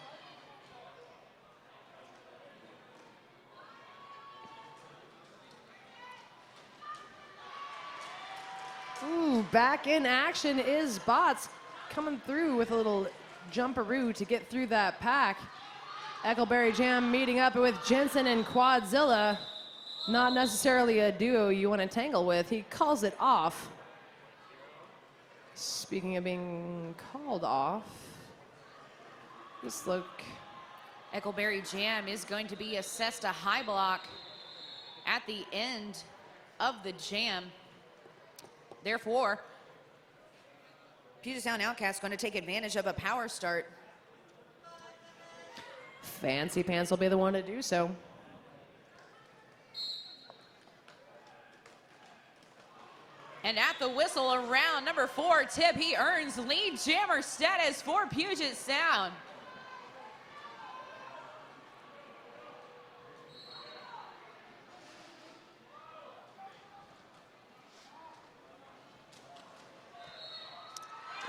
Ooh, back in action is Bots coming through with a little jumperoo to get through that pack. Eckleberry Jam meeting up with Jensen and Quadzilla. Not necessarily a duo you want to tangle with. He calls it off. Speaking of being called off, just look. Eckleberry Jam is going to be assessed a high block at the end of the jam. Therefore, Puget Sound Outcasts going to take advantage of a power start. Fancy Pants will be the one to do so. And at the whistle around number 4 tip, he earns lead jammer status for Puget Sound.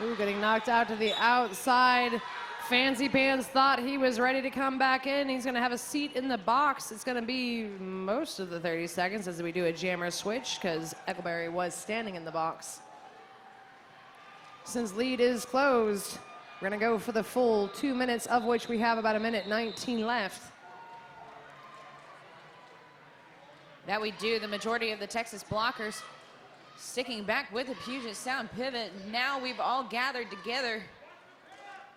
Ooh, getting knocked out to the outside. Fancy Pants thought he was ready to come back in. He's going to have a seat in the box. It's going to be most of the 30 seconds as we do a jammer switch because Eckleberry was standing in the box. Since lead is closed, we're going to go for the full 2 minutes, of which we have about 1:19 left. That we do. The majority of the Texas blockers sticking back with the Puget Sound pivot. Now we've all gathered together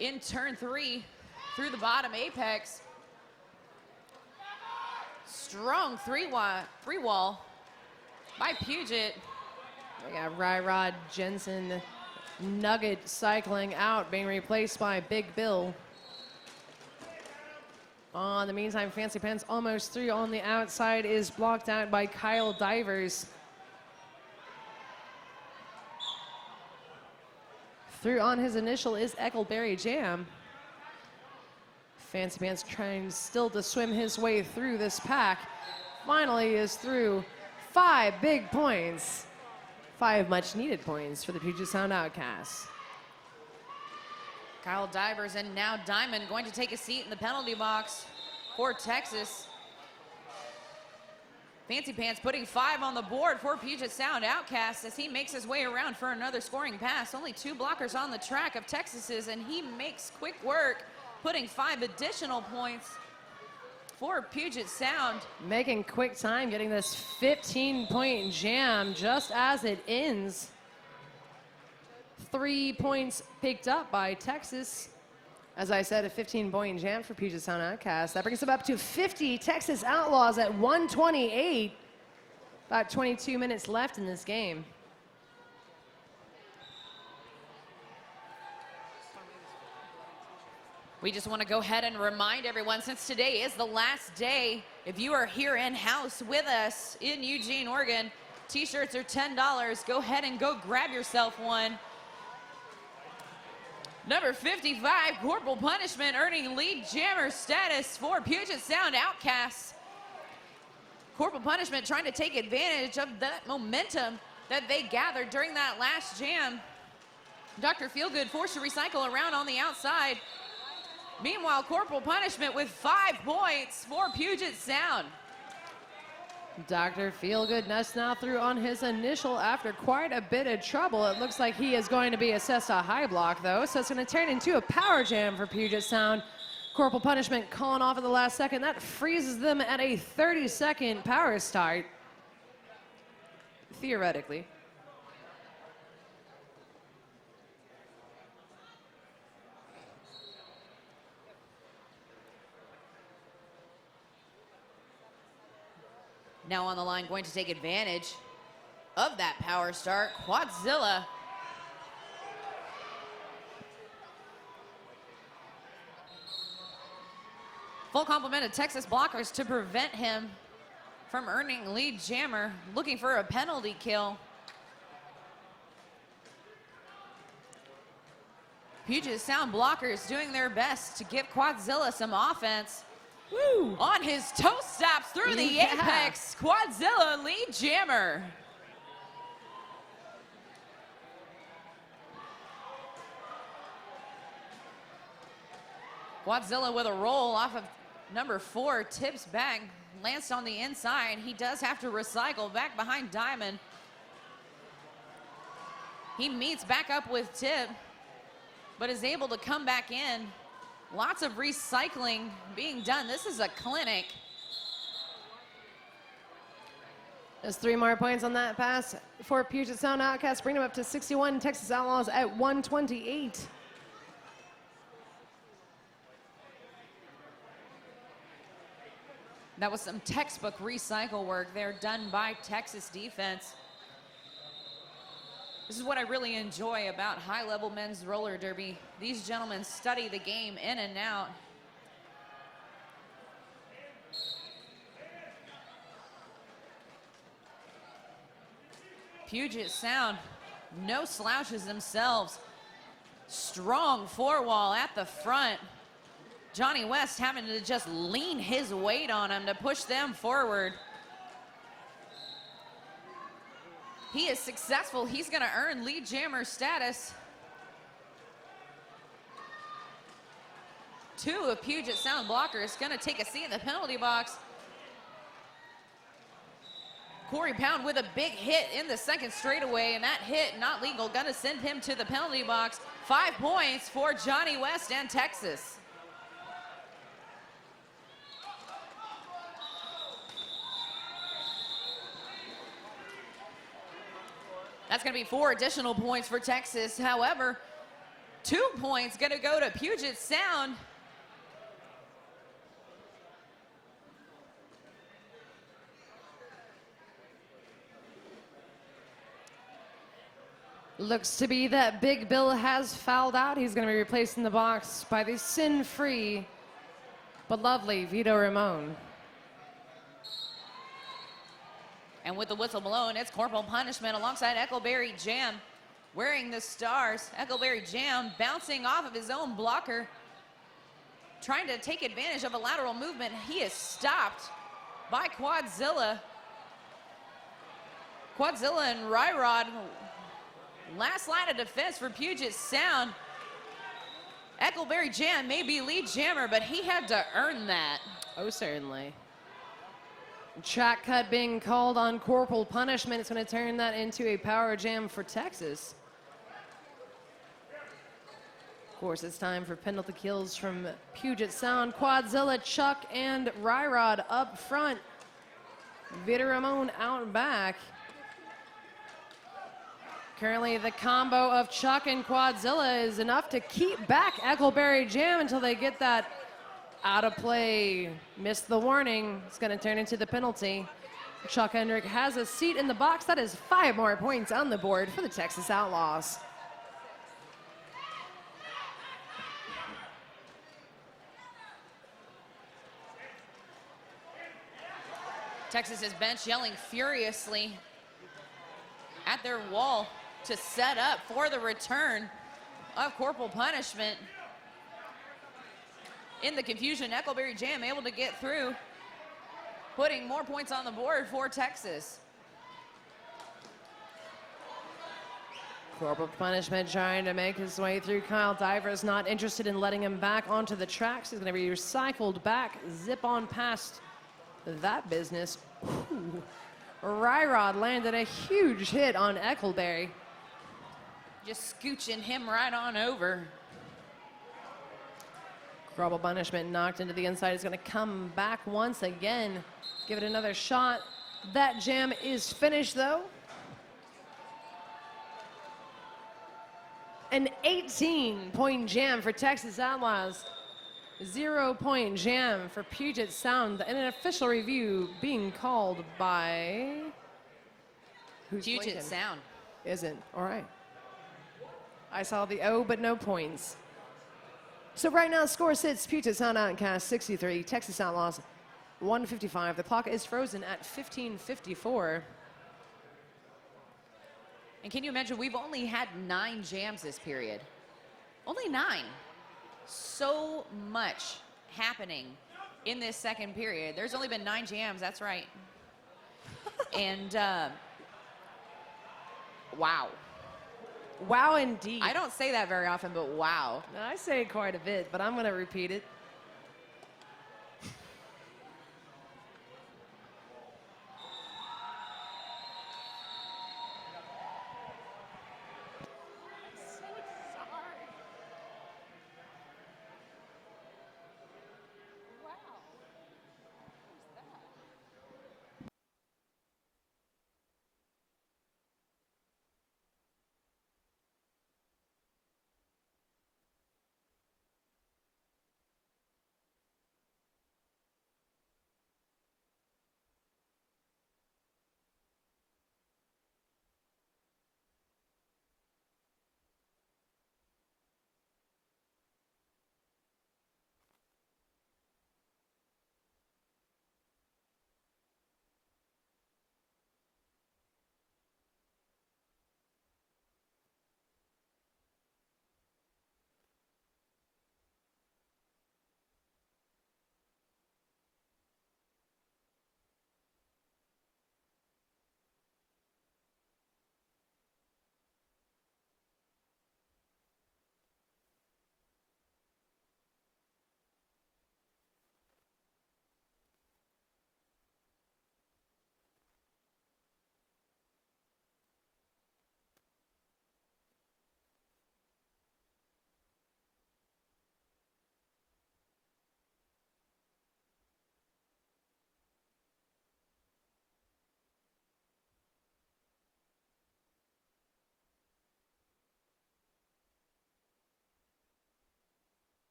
in turn 3 through the bottom apex. Strong three wall by Puget. We got Ryrod Jensen Nugget cycling out, being replaced by Big Bill. In the meantime, Fancy Pants almost through on the outside is blocked out by Kyle Divers. Through on his initial is Eckleberry Jam. Fancy Pants trying still to swim his way through this pack. Finally is through 5 big points. 5 much needed points for the Puget Sound Outcasts. Kyle Divers and now Diamond going to take a seat in the penalty box for Texas. Fancy Pants putting 5 on the board for Puget Sound Outcasts as he makes his way around for another scoring pass. Only 2 blockers on the track of Texas's, and he makes quick work, putting 5 additional points for Puget Sound. Making quick time, getting this 15-point jam just as it ends. 3 points picked up by Texas. As I said, a 15-point jam for Puget Sound Outcasts. That brings them up to 50 Texas Outlaws at 128. About 22 minutes left in this game. We just want to go ahead and remind everyone, since today is the last day, if you are here in-house with us in Eugene, Oregon, t-shirts are $10. Go ahead and go grab yourself one. Number 55, Corporal Punishment, earning lead jammer status for Puget Sound Outcasts. Corporal Punishment trying to take advantage of that momentum that they gathered during that last jam. Dr. Feelgood forced to recycle around on the outside. Meanwhile, Corporal Punishment with 5 points for Puget Sound. Dr. Feelgood now through on his initial after quite a bit of trouble. It looks like he is going to be assessed a high block, though, so it's going to turn into a power jam for Puget Sound. Corporal Punishment calling off at the last second. That freezes them at a 30-second power start, theoretically. Now on the line, going to take advantage of that power start, Quadzilla. Full complement of Texas blockers to prevent him from earning lead jammer, looking for a penalty kill. Puget Sound blockers doing their best to give Quadzilla some offense. Woo. On his toe stops through the apex, Quadzilla lead jammer. Quadzilla with a roll off of number 4, tips back, lands on the inside. He does have to recycle back behind Diamond. He meets back up with Tip, but is able to come back in. Lots of recycling being done. This is a clinic. There's 3 more points on that pass for Puget Sound Outcasts, bring them up to 61. Texas Outlaws at 128. That was some textbook recycle work there done by Texas defense. This is what I really enjoy about high-level men's roller derby. These gentlemen study the game in and out. Puget Sound, no slouches themselves. Strong 4-wall at the front. Johnny West having to just lean his weight on him to push them forward. He is successful. He's going to earn lead jammer status. two of Puget Sound blockers going to take a seat in the penalty box. Corey Pound with a big hit in the second straightaway, and that hit not legal, going to send him to the penalty box. 5 points for Johnny West and Texas. That's going to be 4 additional points for Texas. However, 2 points going to go to Puget Sound. Looks to be that Big Bill has fouled out. He's going to be replaced in the box by the sin-free but lovely Vito Ramon. And with the whistle blown, it's corporal punishment alongside Eckleberry Jam wearing the stars. Eckleberry Jam bouncing off of his own blocker, trying to take advantage of a lateral movement. He is stopped by Quadzilla. Quadzilla and Ryrod. Last line of defense for Puget Sound. Eckleberry Jam may be lead jammer, but he had to earn that. Oh, certainly. Track cut being called on corporal punishment. It's going to turn that into a power jam for Texas. Of course, it's time for penalty kills from Puget Sound. Quadzilla, Chuck, and Ryrod up front. Vito Ramon out back. Currently, the combo of Chuck and Quadzilla is enough to keep back Eckleberry Jam until they get that out of play. Missed the warning. It's going to turn into the penalty. Chuck Hendrick has a seat in the box. That is 5 more points on the board for the Texas Outlaws. Texas's bench yelling furiously at their wall to set up for the return of corporal punishment. In the confusion, Eckleberry Jam able to get through, putting more points on the board for Texas. Corporal punishment trying to make his way through. Kyle Divers not interested in letting him back onto the tracks. He's going to be recycled back, zip on past that business. Ooh. Ryrod landed a huge hit on Eckleberry. Just scooching him right on over. Corporal punishment knocked into the inside. Is going to come back once again. Give it another shot. That jam is finished, though. An 18-point jam for Texas Outlaws. 0-point jam for Puget Sound. And an official review being called by... Puget Sound. Isn't. All right. I saw the O, but no points. So right now, score sits Puget Sound Outcasts 63, Texas Outlaws 155. The clock is frozen at 15:54. And can you imagine, we've only had 9 jams this period. Only 9. So much happening in this second period. There's only been 9 jams, that's right. And wow. Wow, indeed. I don't say that very often, but wow. I say it quite a bit, but I'm going to repeat it.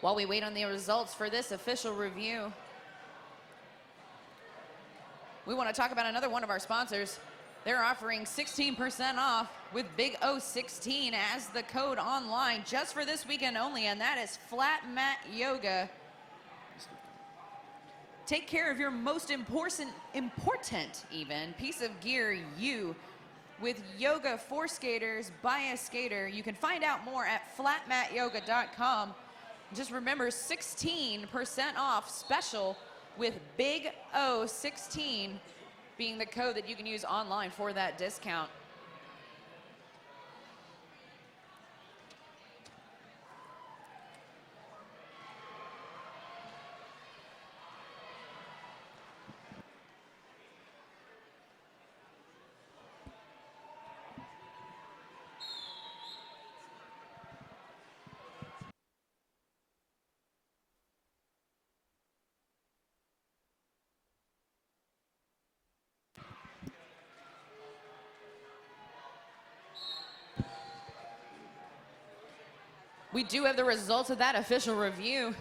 While we wait on the results for this official review, we want to talk about another one of our sponsors. They're offering 16% off with Big O16 as the code online just for this weekend only, and that is Flat Mat Yoga. Take care of your most important even piece of gear, you, with yoga for skaters by a skater. You can find out more at flatmatyoga.com. Just remember, 16% off special with Big O16 being the code that you can use online for that discount. We do have the results of that official review.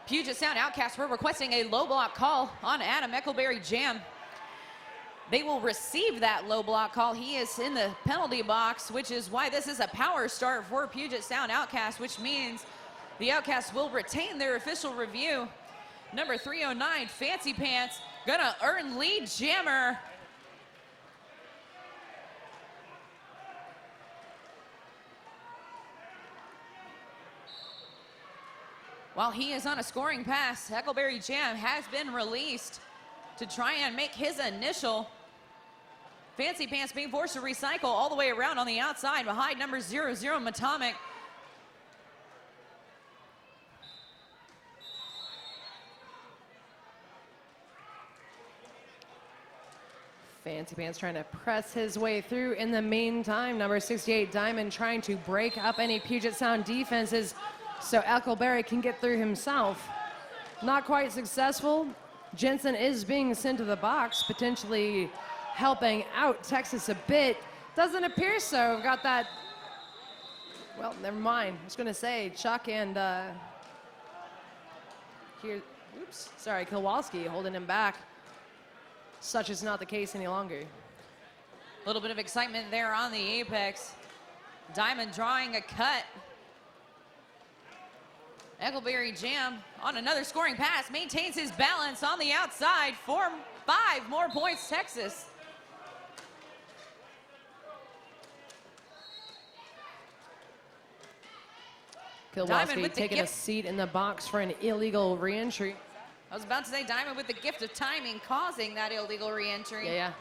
Puget Sound Outcasts were requesting a low block call on Adam Eckelberry Jam. They will receive that low block call. He is in the penalty box, which is why this is a power start for Puget Sound Outcasts, which means the Outcasts will retain their official review. Number 309, Fancy Pants, gonna earn lead jammer. While he is on a scoring pass, Eckelberry Jam has been released to try and make his initial. Fancy Pants being forced to recycle all the way around on the outside behind number 00, Matomic. Fancy Pants trying to press his way through. In the meantime, number 68, Diamond, trying to break up any Puget Sound defenses so Eckelberry can get through himself. Not quite successful. Jensen is being sent to the box, potentially helping out Texas a bit. Doesn't appear so. We've got that, well, never mind. I was gonna say Chuck and here, oops, sorry, Kowalski holding him back. Such is not the case any longer. A little bit of excitement there on the apex. Diamond drawing a cut. Eckelberry Jam on another scoring pass, maintains his balance on the outside for 5 more points, Texas. Kowalski taking a seat in the box for an illegal reentry. I was about to say Diamond with the gift of timing causing that illegal reentry. Yeah.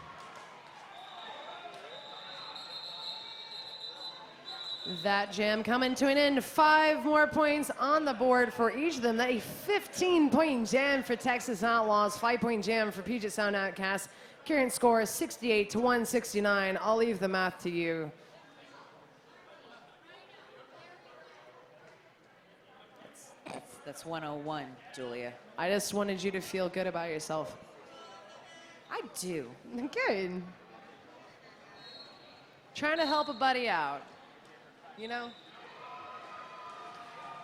That jam coming to an end. 5 more points on the board for each of them. A 15-point jam for Texas Outlaws, 5-point jam for Puget Sound Outcasts. Current score is 68-169. I'll leave the math to you. That's 101, Julia. I just wanted you to feel good about yourself. I do. Good. Trying to help a buddy out. You know?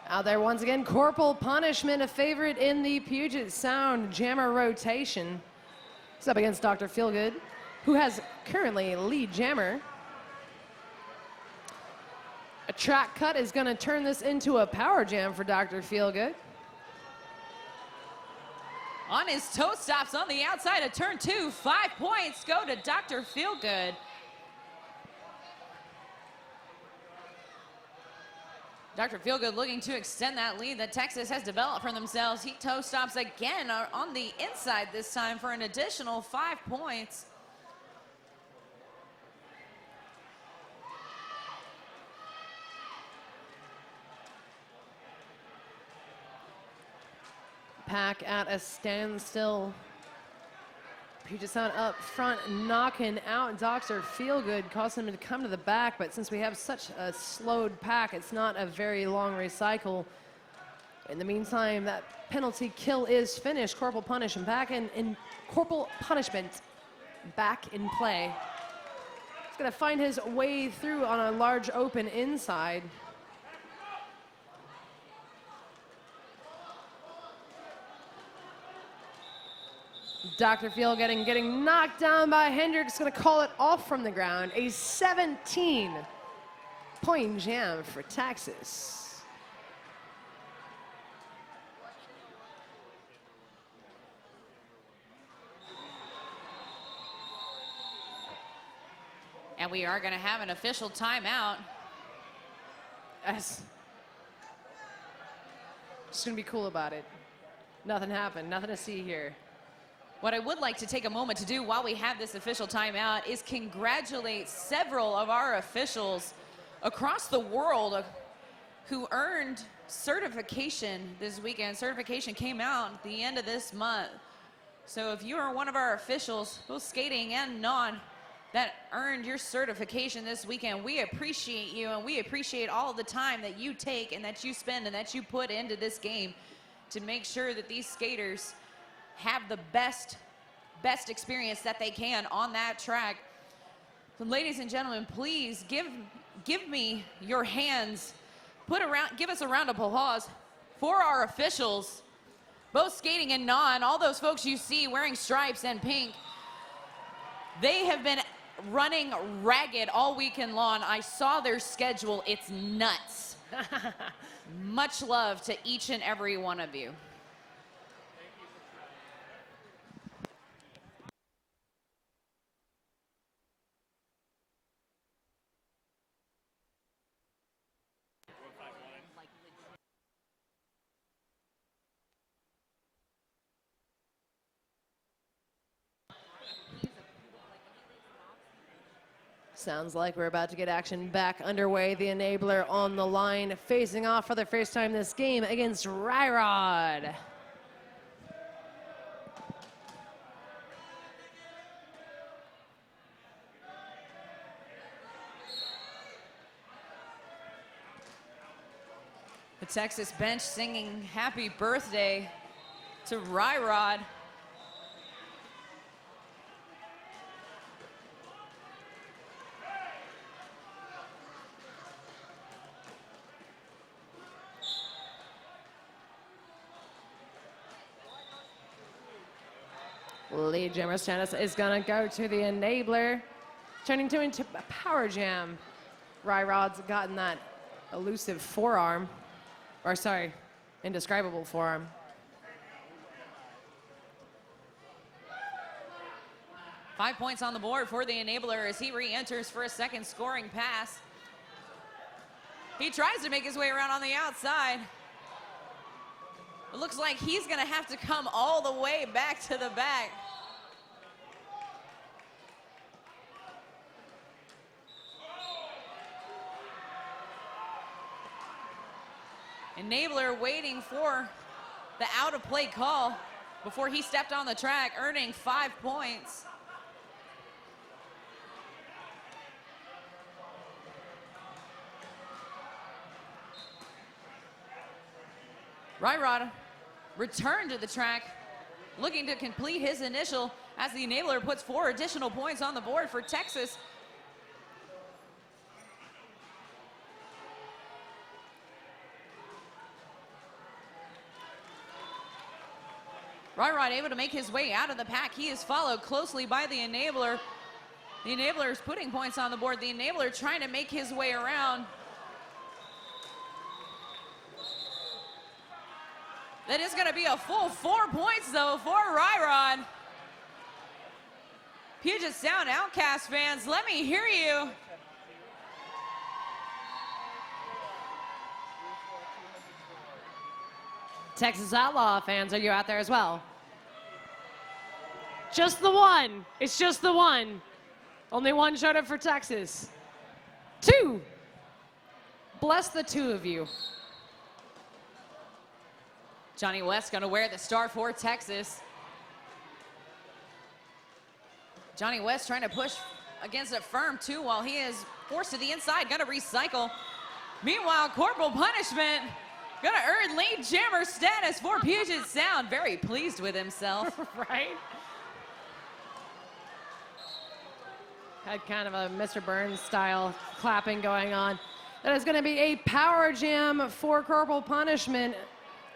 Out there once again, Corporal Punishment, a favorite in the Puget Sound jammer rotation. He's up against Dr. Feelgood, who has currently lead jammer. A track cut is going to turn this into a power jam for Dr. Feelgood. On his toe stops on the outside of turn 2, 5 points go to Dr. Feelgood. Dr. Feelgood looking to extend that lead that Texas has developed for themselves. He toe stops again on the inside this time for an additional 5 points. Pack at a standstill. Puget Sound up front, knocking out Dr. Feelgood, causing him to come to the back, but since we have such a slowed pack, it's not a very long recycle. In the meantime, that penalty kill is finished. Corporal Punishment back in Corporal Punishment back in play. He's gonna find his way through on a large open inside. Dr. Field getting knocked down by Hendricks, going to call it off from the ground. A 17-point jam for Texas. And we are going to have an official timeout. Just going to be cool about it. Nothing happened. Nothing to see here. What I would like to take a moment to do while we have this official timeout is congratulate several of our officials across the world who earned certification this weekend. Certification came out at the end of this month. So if you are one of our officials, both skating and non, that earned your certification this weekend, we appreciate you, and we appreciate all the time that you take and that you spend and that you put into this game to make sure that these skaters have the best experience that they can on that track. So ladies and gentlemen, please give me your hands. Give us a round of applause for our officials, both skating and non, all those folks you see wearing stripes and pink. They have been running ragged all weekend long. I saw their schedule. It's nuts. Much love to each and every one of you. Sounds like we're about to get action back underway. The Enabler on the line, facing off for the first time this game against Ryrod. The Texas bench singing happy birthday to Ryrod. Lead jammer Stannis is gonna go to the Enabler, turning into a power jam. Ryrod's gotten that elusive forearm, or sorry, indescribable forearm. Five points on the board for the Enabler as he re-enters for a second scoring pass. He tries to make his way around on the outside. It looks like he's gonna have to come all the way back to the back. Enabler waiting for the out-of-play call before he stepped on the track, earning 5 points. Ryrod returned to the track, looking to complete his initial as the Enabler puts 4 additional points on the board for Texas. Ryrod able to make his way out of the pack. He is followed closely by the Enabler. The Enabler is putting points on the board. The Enabler trying to make his way around. That is going to be a full 4 points, though, for Ryrod. Puget Sound Outcast fans, let me hear you. Texas Outlaw fans, are you out there as well? Just the one. It's just the one. Only one showed up for Texas. 2. Bless the 2 of you. Johnny West going to wear the star for Texas. Johnny West trying to push against a firm 2 while he is forced to the inside, going to recycle. Meanwhile, Corporal Punishment gonna earn lead jammer status for Puget Sound. Very pleased with himself. Right? Had kind of a Mr. Burns style clapping going on. That is gonna be a power jam for Corporal Punishment.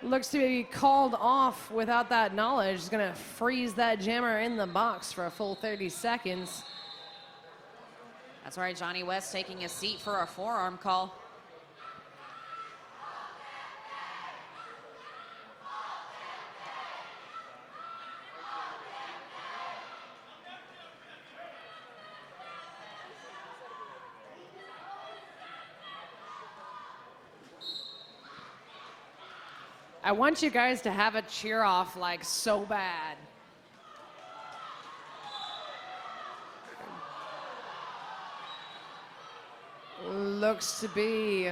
Looks to be called off without that knowledge. He's going to freeze that jammer in the box for a full 30 seconds. That's right, Johnny West taking a seat for a forearm call. I want you guys to have a cheer off like so bad. Looks to be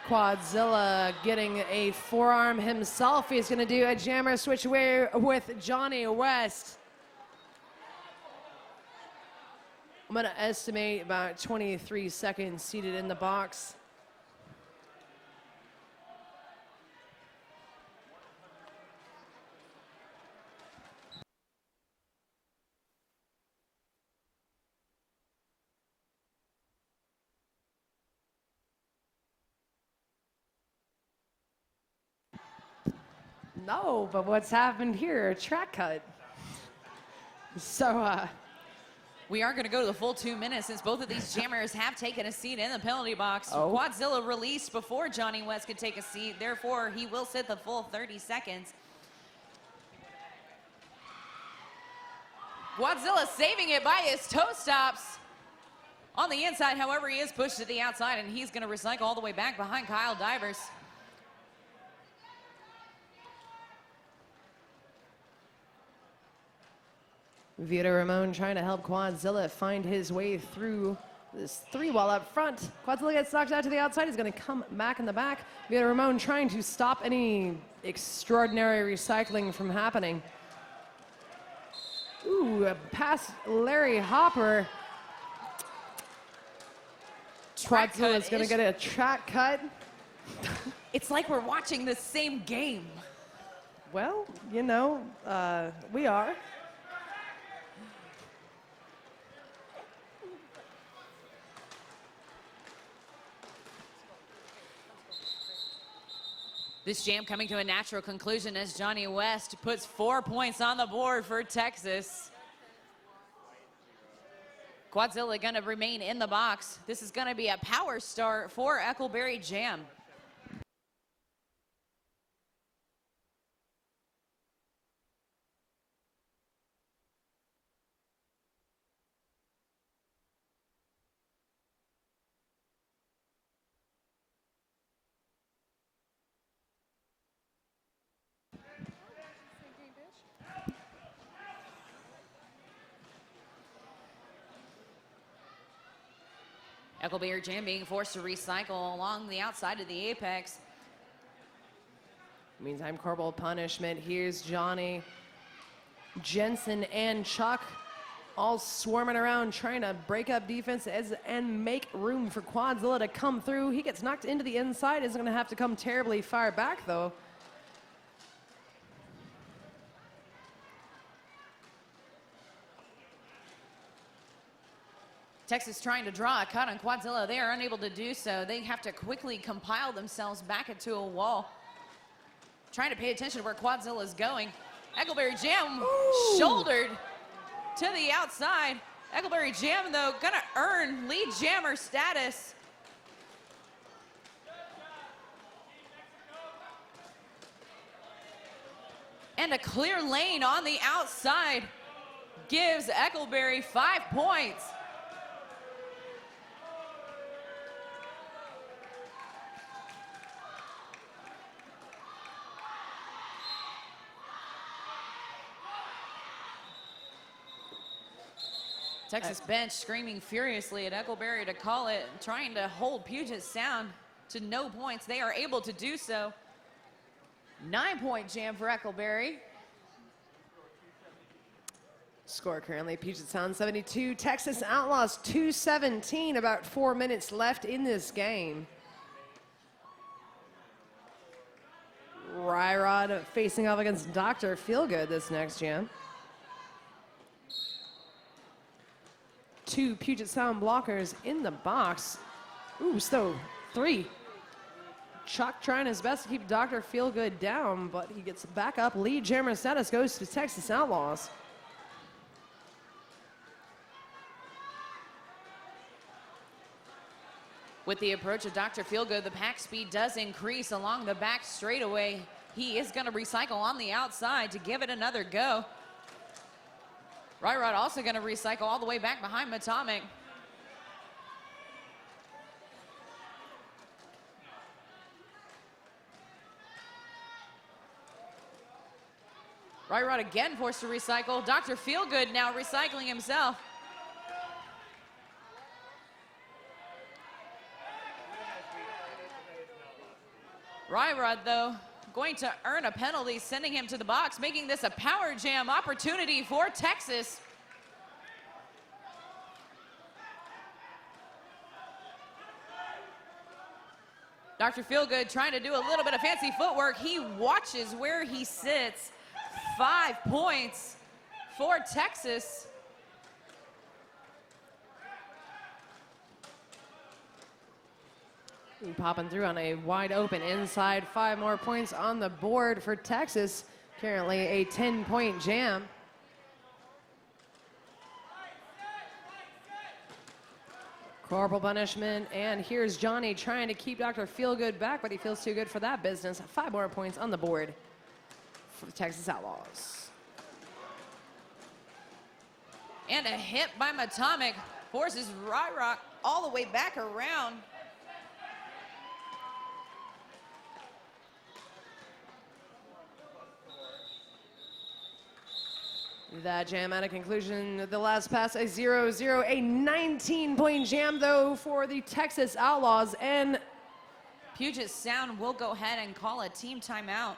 Quadzilla getting a forearm himself. He's going to do a jammer switch away with Johnny West. I'm going to estimate about 23 seconds seated in the box. No, but what's happened here? A track cut. So, we are going to go to the full 2 minutes since both of these jammers have taken a seat in the penalty box. Oh. Quadzilla released before Johnny West could take a seat. Therefore, he will sit the full 30 seconds. Quadzilla saving it by his toe stops. On the inside, however, he is pushed to the outside, and he's going to recycle all the way back behind Kyle Divers. Vito Ramon trying to help Quadzilla find his way through this three-wall up front. Quadzilla gets knocked out to the outside. He's going to come back in the back. Vito Ramon trying to stop any extraordinary recycling from happening. Ooh, past Larry Hopper. Quadzilla's going to get a track cut. It's like we're watching the same game. Well, you know, we are. This jam coming to a natural conclusion as Johnny West puts 4 points on the board for Texas. Quadzilla going to remain in the box. This is going to be a power start for Eckleberry Jam. Eckleberry Jam being forced to recycle along the outside of the apex. Meantime, corporal punishment. Here's Johnny, Jensen, and Chuck all swarming around trying to break up defense and make room for Quadzilla to come through. He gets knocked into the inside. Isn't going to have to come terribly far back, though. Texas trying to draw a cut on Quadzilla. They are unable to do so. They have to quickly compile themselves back into a wall. Trying to pay attention to where Quadzilla is going. Eckleberry Jam shouldered to the outside. Eckleberry Jam, though, gonna earn lead jammer status. And a clear lane on the outside gives Eckleberry 5 points. Texas bench screaming furiously at Eckleberry to call it, trying to hold Puget Sound to no points. They are able to do so. 9-point jam for Eckleberry. Score currently, Puget Sound 72, Texas Outlaws 217. About 4 minutes left in this game. Ryrod facing off against Dr. Feelgood this next jam. 2 Puget Sound blockers in the box. Ooh, so 3. Chuck trying his best to keep Dr. Feelgood down, but he gets back up. Lead jammer status goes to Texas Outlaws. With the approach of Dr. Feelgood, the pack speed does increase along the back straightaway. He is going to recycle on the outside to give it another go. Ryrod also going to recycle all the way back behind Matomic. Ryrod again forced to recycle. Dr. Feelgood now recycling himself. Ryrod, though, going to earn a penalty, sending him to the box, making this a power jam opportunity for Texas. Dr. Feelgood trying to do a little bit of fancy footwork. He watches where he sits. 5 points for Texas. Popping through on a wide open inside. 5 more points on the board for Texas. Currently a 10-point jam. Corporal punishment, and here's Johnny trying to keep Dr. Feelgood back, but he feels too good for that business. 5 more points on the board for the Texas Outlaws. And a hit by Matomic forces Ryrod all the way back around. That jam at a conclusion. The last pass, a 0-0, a 19-point jam, though, for the Texas Outlaws. And Puget Sound will go ahead and call a team timeout.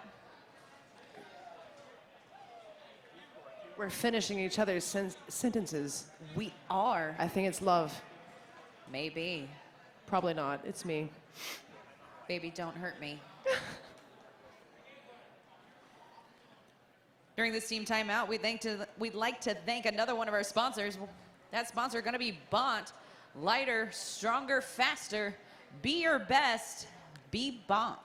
we're finishing each other's sentences. We are. I think it's love. Maybe. Probably not. It's me. Baby, don't hurt me. During this team timeout, we'd like to thank another one of our sponsors. That sponsor going to be Bont. Lighter, stronger, faster. Be your best. Be Bont.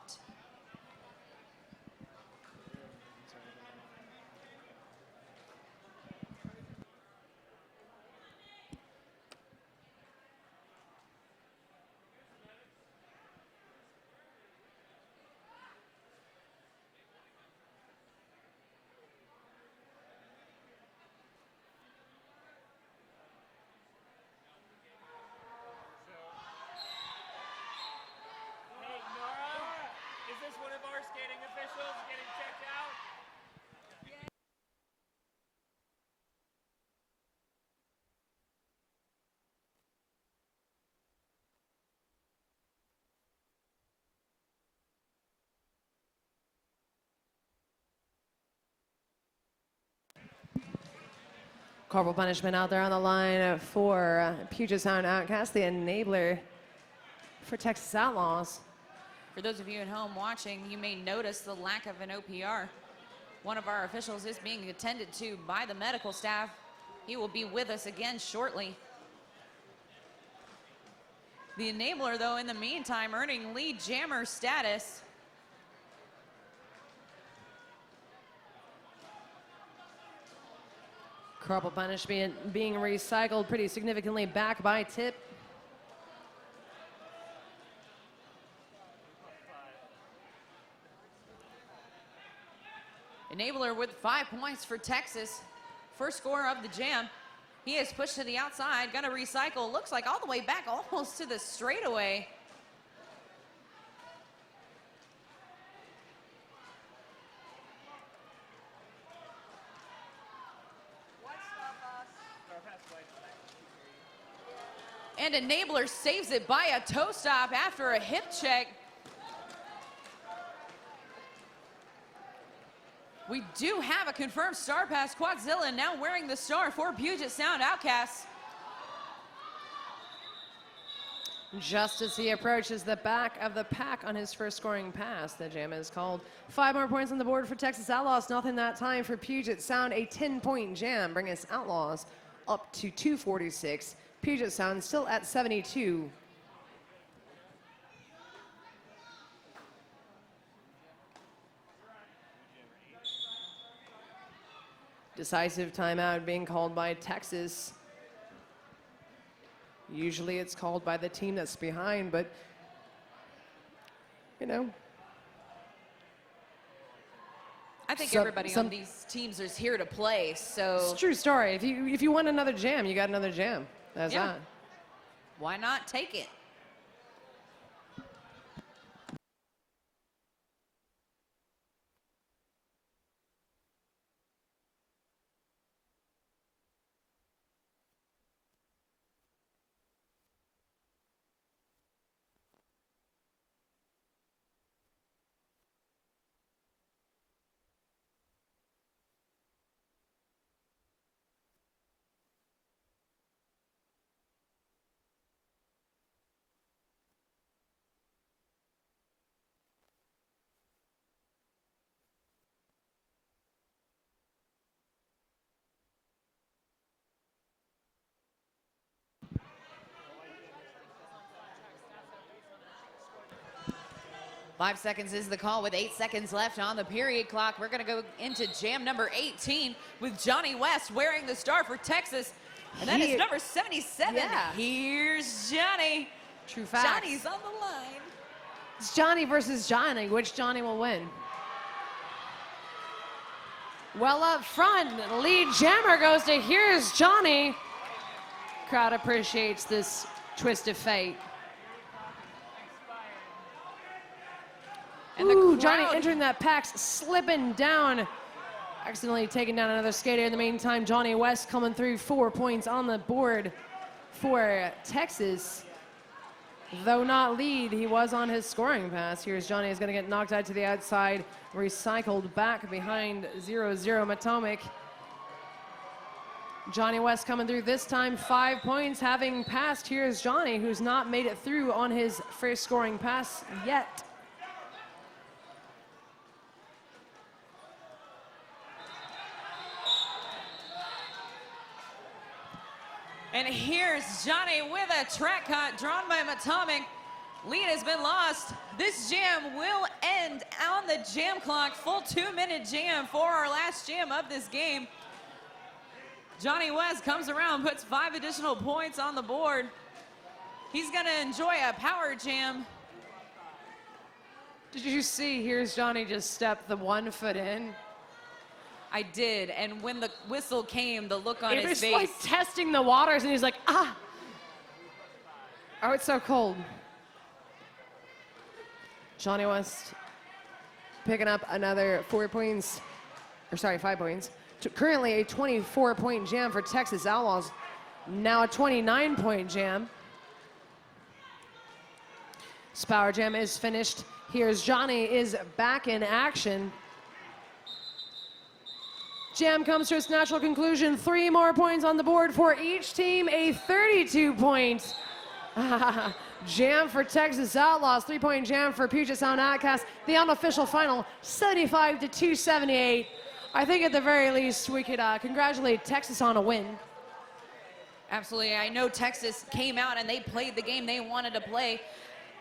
Corporal punishment out there on the line for Puget Sound Outcasts, the enabler for Texas Outlaws. For those of you at home watching, you may notice the lack of an OPR. One of our officials is being attended to by the medical staff. He will be with us again shortly. The enabler, though, in the meantime, earning lead jammer status. Corporal punishment being recycled pretty significantly back by Tip. Enabler with 5 points for Texas. First score of the jam. He is pushed to the outside, gonna recycle. Looks like all the way back almost to the straightaway. And Enabler saves it by a toe stop after a hip check. We do have a confirmed star pass. Quadzilla now wearing the star for Puget Sound Outcasts. Just as he approaches the back of the pack on his first scoring pass, the jam is called. 5 more points on the board for Texas Outlaws. Nothing that time for Puget Sound. A 10-point jam, bringing us Outlaws up to 246. Puget Sound still at 72. Decisive timeout being called by Texas. Usually it's called by the team that's behind, but, you know. I think everybody on these teams is here to play, so. It's a true story. If you want another jam, you got another jam. That's that. Why not take it? Five seconds is the call with 8 seconds left on the period clock. We're going to go into jam number 18 with Johnny West wearing the star for Texas. And that is number 77. Yeah. Here's Johnny. True facts. Johnny's on the line. It's Johnny versus Johnny. Which Johnny will win? Well, up front, lead jammer goes to Here's Johnny. Crowd appreciates this twist of fate. And Ooh, Johnny entering that pack, slipping down, accidentally taking down another skater. In the meantime, Johnny West coming through 4 points on the board for Texas. Though not lead, he was on his scoring pass. Here's Johnny is going to get knocked out to the outside, recycled back behind 0-0 Matomic. Johnny West coming through this time, 5 points, having passed Here's Johnny, who's not made it through on his first scoring pass yet. And here's Johnny with a track cut drawn by Matomic. Lead has been lost. This jam will end on the jam clock. Full 2-minute jam for our last jam of this game. Johnny West comes around, puts 5 additional points on the board. He's gonna enjoy a power jam. Did you see Here's Johnny just step the 1 foot in? I did, and when the whistle came, the look on his face. He was like testing the waters, and he's like, ah! Oh, it's so cold. Johnny West picking up another 4 points, or sorry, 5 points. Currently a 24-point jam for Texas Outlaws. Now a 29-point jam. This power jam is finished. Here's Johnny is back in action. Jam comes to its natural conclusion. 3 more points on the board for each team. A 32-point jam for Texas Outlaws. 3-point jam for Puget Sound Outcasts. The unofficial final, 75-278. I think at the very least we could congratulate Texas on a win. Absolutely. I know Texas came out and they played the game they wanted to play.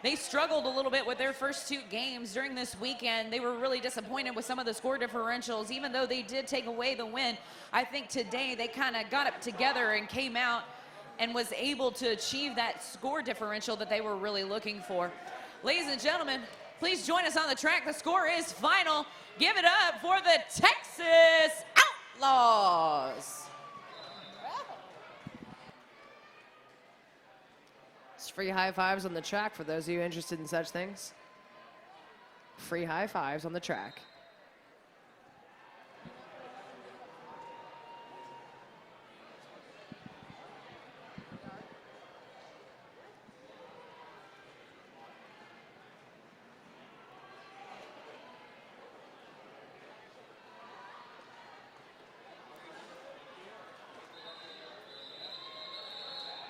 They struggled a little bit with their first 2 games during this weekend. They were really disappointed with some of the score differentials. Even though they did take away the win, I think today they kind of got it together and came out and was able to achieve that score differential that they were really looking for. Ladies and gentlemen, please join us on the track. The score is final. Give it up for the Texas Outlaws. Free high fives on the track for those of you interested in such things. Free high fives on the track.